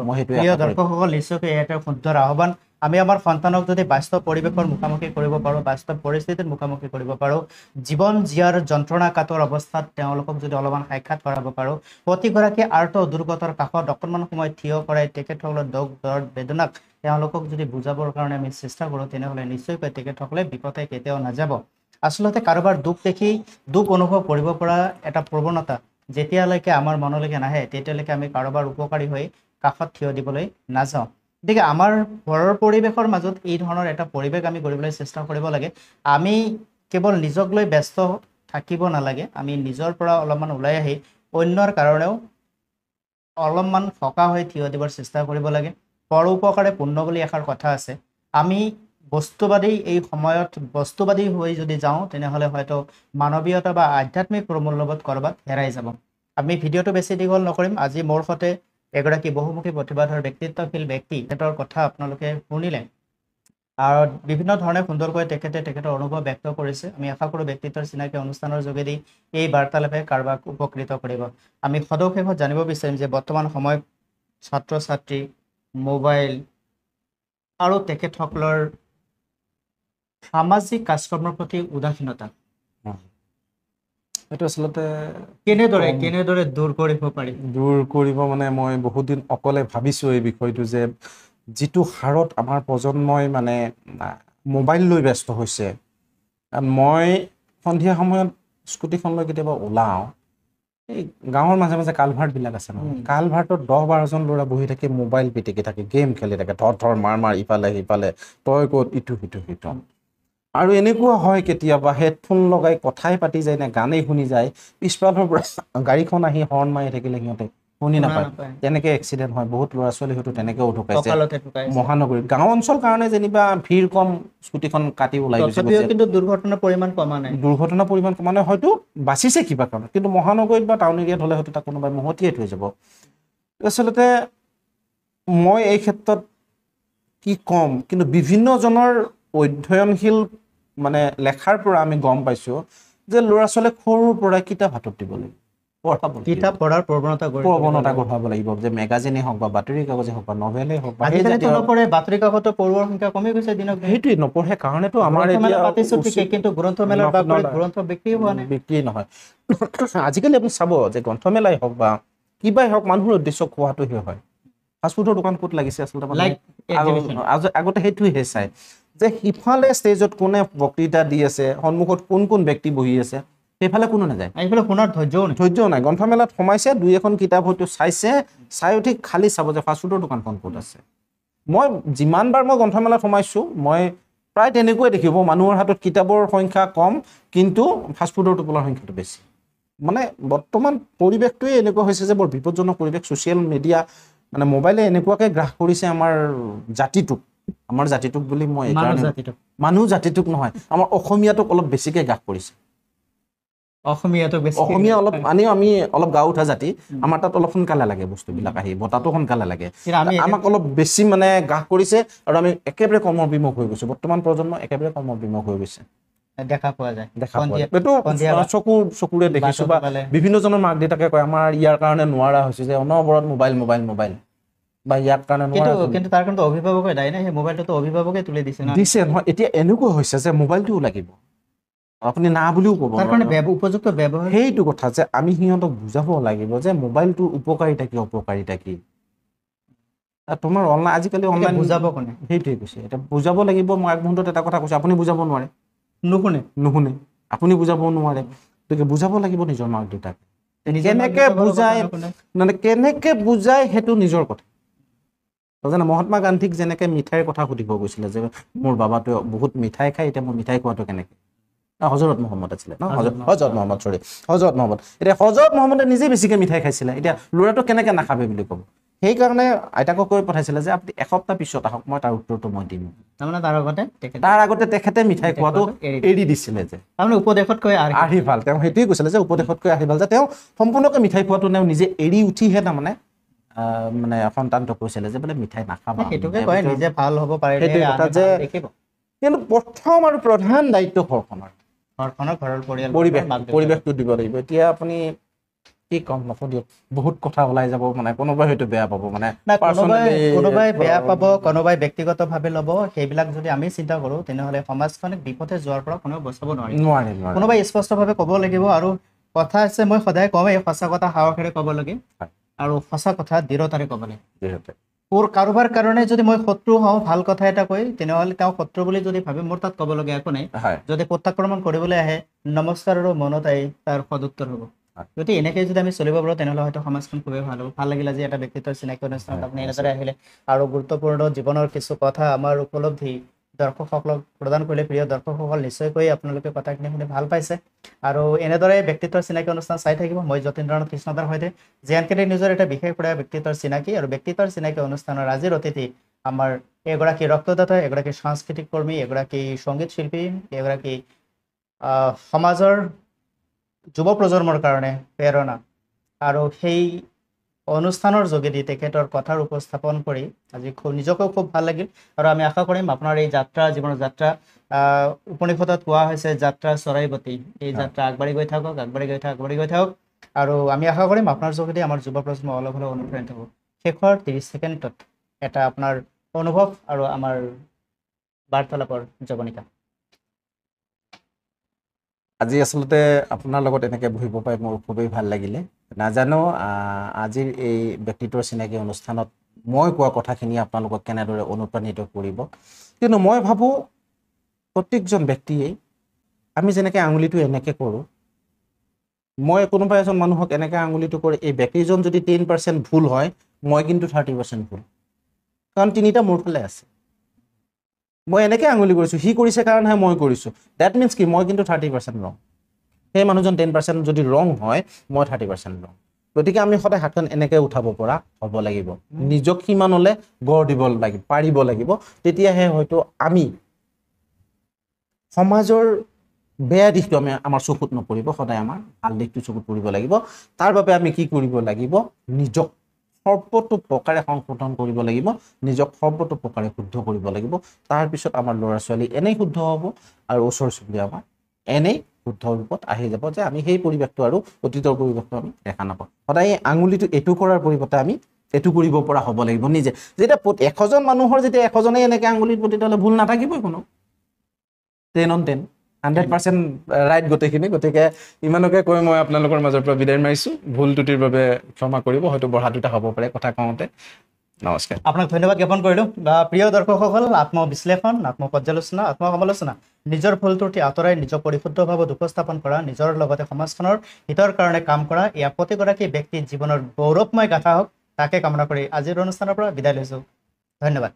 মই সেইটোৱে দৰ্শকসকল নিশ্চয়কৈ এটা সুন্দৰ আহ্বান আমি আমাৰ সন্তানক যদি বাস্তৱ পৰিৱেশৰ মুখামুখি কৰিব পাৰোঁ বাস্তৱ পৰিস্থিতিৰ মুখামুখি কৰিব পাৰোঁ জীৱন জীয়াৰ যন্ত্ৰণা কাতৰ অৱস্থাত তেওঁলোকক যদি অলপমান সাক্ষাৎ কৰাব পাৰোঁ প্ৰতিগৰাকী আৰ্ত দুৰ্গতৰ কাষত অকণমান সময় থিয় কৰাই তেখেতসকলৰ দুখ দৰ্দ বেদনাক তেওঁলোকক যদি বুজাবৰ কাৰণে আমি চেষ্টা কৰোঁ তেনেহ'লে নিশ্চয়কৈ তেখেতসকলে বিপথে কেতিয়াও নাযাব আচলতে কাৰোবাৰ দুখ দেখি দুখ অনুভৱ কৰিব পৰা এটা প্ৰৱণতা যেতিয়ালৈকে আমাৰ মনলৈকে নাহে তেতিয়ালৈকে আমি কাৰোবাৰ উপকাৰী হৈ কাষত থিয় দিবলৈ নাযাওঁ গতিকে আমাৰ ঘৰৰ পৰিৱেশৰ মাজত এই ধৰণৰ এটা পৰিৱেশ আমি কৰিবলৈ চেষ্টা কৰিব লাগে আমি কেৱল নিজক লৈ ব্যস্ত থাকিব নালাগে আমি নিজৰ পৰা অলপমান ওলাই আহি অন্যৰ কাৰণেও অলপমান সকাহ হৈ থিয় দিবৰ চেষ্টা কৰিব লাগে পৰ উপকাৰে পুণ্য বুলি এষাৰ কথা আছে আমি বস্তুবাদী এই সময়ত বস্তুবাদী হৈ যদি যাওঁ তেনেহ'লে হয়তো মানৱীয়তা বা আধ্যাত্মিক প্ৰমূল্যবোধ ক'ৰবাত হেৰাই যাব আমি ভিডিঅ'টো বেছি দীঘল নকৰিম আজি মোৰ সৈতে এগৰাকী বহুমুখী প্ৰতিভাধৰ ব্যক্তিত্বশীল ব্যক্তি তেখেতৰ কথা আপোনালোকে শুনিলে আৰু বিভিন্ন ধৰণে সুন্দৰকৈ তেখেতৰ অনুভৱ ব্যক্ত কৰিছে। আমি আশা কৰোঁ ব্যক্তিত্বৰ চিনাকি অনুষ্ঠানৰ যোগেদি এই বাৰ্তালাপে কাৰোবাক উপকৃত কৰিব। আমি সদশেষত জানিব বিচাৰিম যে বৰ্তমান সময়ত ছাত্ৰ ছাত্ৰী, মোবাইল আৰু তেখেতসকলৰ সামাজিক কাজকৰ্মৰ প্ৰতি উদাসীনতা এইটো আচলতে কেনেদৰে দূৰ কৰিব পাৰি? দূৰ কৰিব মানে মই বহুত দিন অকলে ভাবিছোঁ এই বিষয়টো, যে যিটো হাৰত আমাৰ প্ৰজন্মই মানে মোবাইল লৈ ব্যস্ত হৈছে। মই সন্ধিয়া সময়ত স্কুটিখন লৈ কেতিয়াবা ওলাওঁ, এই গাঁৱৰ মাজে মাজে কালভাৰ্টবিলাক আছে ন, কালভাৰ্টত 10-12জন ল'ৰা বহি থাকি মোবাইল পিটিকি থাকে, গেম খেলি থাকে, ধৰ মাৰ ইফালে সিফালে, তই ক'ত, ইটো সিটো। আৰু এনেকুৱা হয় কেতিয়াবা হেডফোন লগাই কথাই পাতি যায় নে গানেই শুনি যায়, পিছফালৰ পৰা গাড়ীখন আহি হৰ্ণ মাৰি থাকিলে সিহঁতে শুনি নাপায়, তেনেকৈ এক্সিডেণ্ট হয়। বহুত ল'ৰা ছোৱালী হয়তো তেনেকৈও ঢুকাইছে মহানগৰীত। গাঁও অঞ্চল কাৰণে যেনিবা ভিৰ কম, স্কুটিখন কাটি ওলাই গৈছে, কিন্তু দুৰ্ঘটনাৰ পৰিমাণ কমা নাই। দুৰ্ঘটনাৰ পৰিমাণ কমা নাই, হয়তো বাচিছে কিবা কাৰণত, কিন্তু মহানগৰীত বা টাউন এৰিয়াত হ'লে হয়তো তাক কোনোবাই মহতিয়াই থৈ যাব। আচলতে মই এই ক্ষেত্ৰত কি ক'ম, কিন্তু বিভিন্নজনৰ অধ্যয়নশীল মানে লেখাৰ পৰা আমি গম পাইছোঁ যে ল'ৰা ছোৱালীক সৰুৰ পৰাই কিতাপ হাতত দিব লাগিব, কিতাপ পঢ়াৰ প্ৰৱণতা গঢ়াব লাগিব, যে মেগাজিনেই হওক বা বাতৰি কাগজেই হওক বা নভেলেই হওক বা বাতৰি কাকতৰ পঢ়ুৱাৰ সংখ্যা কমি গৈছে দিনক দিনে। সেইটোৱে নপঢ়ে কাৰণেতো আমাৰ কিন্তু গ্ৰন্থমেলাৰ বাকৰিত গ্ৰন্থ বিক্ৰী নহয়। আজিকালি আপুনি চাব যে গ্ৰন্থমেলাই হওক বা কিবাই হওক, মানুহৰ উদ্দেশ্য খোৱাটোহে হয়। ফাষ্টফুডৰ দোকান ক'ত লাগিছে আচলতে, আগতে সেইটোহে চাই যে সিফালে ষ্টেজত কোনে বক্তৃতা দি আছে, সন্মুখত কোন ব্যক্তি বহি আছে, সেইফালে কোনো নাযায়। শুনাৰ ধৈৰ্যও নাই। গ্ৰন্থমেলাত সোমাইছে, 2-এখন কিতাপ হয়তো চাই উঠি খালি চাব যে ফাষ্টফুডৰ দোকানখন ক'ত আছে। মই যিমানবাৰ মই গ্ৰন্থমেলাত সোমাইছোঁ, মই প্ৰায় তেনেকুৱাই দেখিব, মানুহৰ হাতত কিতাপৰ সংখ্যা কম, কিন্তু ফাষ্টফুডৰ টোপোলাৰ সংখ্যাটো বেছি। মানে বৰ্তমান পৰিৱেশটোৱে এনেকুৱা হৈছে যে বৰ বিপদজনক পৰিৱেশ। ছ'চিয়েল মিডিয়া মানে মোবাইলে এনেকুৱাকৈ গ্ৰাস কৰিছে আমাৰ জাতিটোক বুলি মই মানুহ জাতিটোক নহয়, আমাৰ অসমীয়াটোক অলপ বেছিকৈ গ্ৰাস কৰিছে। অসমীয়া অলপ আমি অলপ গাঁও উঠা জাতি, আমাৰ তাত অলপ সোনকালে লাগে বস্তুবিলাক আহি, বতাহটো সোনকালে লাগে, আমাক অলপ বেছি মানে গ্ৰাস কৰিছে, আৰু আমি একেবাৰে কৰ্মৰ বিমুখ হৈ গৈছোঁ। বৰ্তমান প্ৰজন্ম একেবাৰে কৰ্মৰ বিমুখ হৈ গৈছে, দেখা পোৱা যায়। এইটো চকুৰে দেখিছোঁ, বা বিভিন্নজনৰ মাক দেউতাকে কয় আমাৰ ইয়াৰ কাৰণে নোৱাৰা হৈছে যে অনবৰত মোবাইল বা ইয়াৰ কাৰণে নোৱাৰা। কিন্তু তাৰ কাৰণে অভিভাৱকে দায়ী নাই, সেই মোবাইলটো অভিভাৱকে তুলি দিছে নহয়। এতিয়া এনেকুৱা হৈছে যে মোবাইলটোও লাগিব, আপুনি না বুলিও ক'ব নোৱাৰে। উপযুক্ত ব্যৱহাৰ, সেইটো কথা যে আমি সিহঁতক বুজাব লাগিব যে মোবাইলটোৰ উপকাৰিতা কি অপকাৰিতা কি। তোমাৰ অনলাইন আজিকালি অনলাইন বুজাব কোনে? সেইটোৱে কৈছে, এতিয়া বুজাব লাগিব। মই আগমুহূৰ্তত এটা কথা কৈছোঁ, আপুনি বুজাব নোৱাৰে, নুশুনে, আপুনি বুজাব নোৱাৰে, গতিকে বুজাব লাগিব নিজৰ মাক দেউতাক। কেনেকে বুজাই সেইটো নিজৰ কথা। জানে মহাত্মা গান্ধীক যেনেকে মিঠাইৰ কথা সুধিব গৈছিলে যে মোৰ বাবাটোৱে বহুত মিঠাই খায়, এতিয়া মোৰ মিঠাই খোৱাটো কেনেকে, হজৰত মহম্মদ আছিলে ন, হজৰত মহম্মদ। এতিয়া হজৰত মহম্মদে নিজে বেছিকৈ মিঠাই খাইছিলে, এতিয়া ল'ৰাটো কেনেকে নাখাবে বুলি ক'ব। সেইকাৰণে আইতাকক কৈ পঠাইছিলে যে আপুনি এসপ্তাহ পিছত আহক, মই তাৰ উত্তৰটো মই দিম। তাৰ আগতে তেখেতে মিঠাই খোৱাটো এৰি দিছিলে, যে উপদেশতকৈ আহি ভাল। তেওঁ সেইটোৱে কৈছিলে যে উপদেশতকৈ আহি ভাল, যে তেওঁ সম্পূৰ্ণকৈ মিঠাই খোৱাটো তেওঁ নিজে এৰি উঠিহে তাৰমানে মানে সন্তানটোক কৈছিলে যে বোলে মিঠাই নাখাবা। সেইটো কথা যে, কিন্তু প্ৰথম আৰু প্ৰধান দায়িত্ব ঘৰখনৰ পৰিৱেশটো দিব লাগিব। এতিয়া আপুনি কি ক'ম নকওঁ, বহুত কথা ওলাই যাব, মানে কোনোবাই হয়তো বেয়া পাব, মানে কোনোবাই বেয়া পাব, কোনোবাই ব্যক্তিগতভাৱে ল'ব। সেইবিলাক যদি আমি চিন্তা কৰোঁ, তেনেহ'লে সমাজখনক বিপথে যোৱাৰ পৰা কোনেও বচাব নোৱাৰে। কোনোবাই স্পষ্টভাৱে ক'ব লাগিব। আৰু কথা আছে, মই সদায় কওঁ, এই সঁচা কথা সাহসেৰে ক'ব লাগে, আৰু সঁচা কথা দৃঢ়তাৰে ক'ব লাগে। কাৰোবাৰ কাৰণে যদি মই শত্ৰু হওঁ, ভাল কথা এটা কৈ, তেনেহ'লে তেওঁ শত্ৰু বুলি যদি ভাবে, মোৰ তাত ক'বলগীয়া একো নাই। যদি প্ৰত্যাক্ৰমণ কৰিবলৈ আহে, নমস্কাৰ আৰু মনত আহি তাৰ সদুত্তৰ হ'ব। যদি এনেকৈ যদি আমি চলিব পাৰোঁ, তেনেহ'লে হয়তো সমাজখন খুবেই ভাল হ'ব। ভাল লাগিলে যে এটা ব্যক্তিত্বৰ চিনাকি অনুষ্ঠানত আপুনি এনেদৰে আহিলে, আৰু গুৰুত্বপূৰ্ণ জীৱনৰ কিছু কথা আমাৰ উপলব্ধি দৰ্শকসকলক প্ৰদান কৰিলে। প্ৰিয় দৰ্শকসকল, নিশ্চয়কৈ আপোনালোকে কথাখিনি শুনি ভাল পাইছে, আৰু এনেদৰে ব্যক্তিত্বৰ চিনাকি অনুষ্ঠান চাই থাকিব। মই যতীন্দ্ৰনাথ কৃষ্ণদাৰ সৈতে JNK নিজৰ এটা বিশেষ ব্যক্তিত্বৰ চিনাকি, আৰু ব্যক্তিত্বৰ চিনাকি অনুষ্ঠানৰ আজিৰ অতিথি আমাৰ এগৰাকী ৰক্তদাতা, এগৰাকী সাংস্কৃতিক কৰ্মী, এগৰাকী সংগীত শিল্পী, এগৰাকী সমাজৰ যুৱ প্ৰজন্মৰ কাৰণে প্ৰেৰণা, আৰু সেই অনুষ্ঠানৰ যোগেদি তেখেতৰ কথাৰ উপস্থাপন কৰি আজি নিজকেও খুব ভাল লাগিল আৰু আমি আশা কৰিম আপোনাৰ এই যাত্ৰা জীৱনৰ যাত্ৰা উপনিষদত কোৱা হৈছে যাত্ৰা চৰাইবতী এই যাত্ৰা আগবাঢ়ি গৈ থাকক আৰু আমি আশা কৰিম আপোনাৰ যোগেদি আমাৰ যুৱ প্ৰজন্ম অলপ হ'লেও অনুপ্ৰাণিত হ'ব শেষৰ 30 ছেকেণ্ডত এটা আপোনাৰ অনুভৱ আৰু আমাৰ বাৰ্তালাপৰ জৱনিকা আজি আচলতে আপোনাৰ লগত এনেকৈ বহিব পাই মোৰ খুবেই ভাল লাগিলে নাজানো আজিৰ এই ব্যক্তিত্বৰ চিনাকি অনুষ্ঠানত মই কোৱা কথাখিনি আপোনালোকক কেনেদৰে অনুপ্ৰাণিত কৰিব কিন্তু মই ভাবোঁ প্ৰত্যেকজন ব্যক্তিয়ে আমি যেনেকৈ আঙুলিটো এনেকৈ কৰোঁ মই কোনোবা এজন মানুহক এনেকৈ আঙুলিটো কৰি এই ব্যক্তিজন যদি 10% ভুল হয় মই কিন্তু 30% ভুল কাৰণ তিনিটা মোৰ ফালে আছে মই এনেকৈ আঙুলি কৰিছোঁ সি কৰিছে কাৰণেহে মই কৰিছোঁ ডেট মিনছ কি মই কিন্তু 30% ৰং সেই মানুহজন 10% যদি ৰং হয় মই 30% ৰং গতিকে আমি সদায় হাতখন এনেকৈ উঠাব পৰা হ'ব লাগিব নিজক সিমানলৈ গঢ় দিব লাগিব পাৰিব লাগিব তেতিয়াহে হয়তো আমি সমাজৰ বেয়া দিশটো আমি আমাৰ চকুত নপৰিব সদায় আমাৰ ভাল দিশটো চকুত পৰিব লাগিব তাৰ বাবে আমি কি কৰিব লাগিব নিজক সৰ্বতো প্ৰকাৰে সংশোধন কৰিব লাগিব নিজক সৰ্বতো প্ৰকাৰে শুদ্ধ কৰিব লাগিব তাৰপিছত আমাৰ ল'ৰা ছোৱালী এনেই শুদ্ধ হ'ব আৰু ওচৰ চুবুৰীয়া আমাৰ এনেই শুদ্ধ ৰূপত আহি যাব যে আমি সেই পৰিৱেশটো আৰু অতীতৰ পৰিৱেশটো আমি দেখা নাপাওঁ সদায় আঙুলিটো এইটো কৰাৰ পৰিৱৰ্তে আমি এইটো কৰিব পৰা হ'ব লাগিব নিজে যেতিয়া 100জন মানুহৰ যেতিয়া 100জনেই এনেকৈ আঙুলিত তেতিয়াহ'লে ভুল নাথাকিবই কোনো 10 on 10 100% ৰাইট গোটেইখিনি গতিকে ইমানকে কৈ মই আপোনালোকৰ মাজৰ পৰা বিদায় মাৰিছোঁ ভুল ত্ৰুটিৰ বাবে ক্ষমা কৰিব হয়তো বঢ়া দুটা হ'ব পাৰে কথা কওঁতে নমস্কাৰ আপোনাক ধন্যবাদ জ্ঞাপন কৰিলোঁ প্ৰিয় দৰ্শকসকল আত্মবিশ্লেষণ আত্মপৰ্যালোচনা আত্মসমালোচনা নিজৰ ভুল ত্ৰুটি আঁতৰাই নিজক পৰিশুদ্ধভাৱে উপস্থাপন কৰা নিজৰ লগতে সমাজখনৰ হিতৰ কাৰণে কাম কৰা এয়া প্ৰতিগৰাকী ব্যক্তিৰ জীৱনৰ গৌৰৱময় গাথা হওক তাকে কামনা কৰি আজিৰ অনুষ্ঠানৰ পৰা বিদায় লৈছোঁ ধন্যবাদ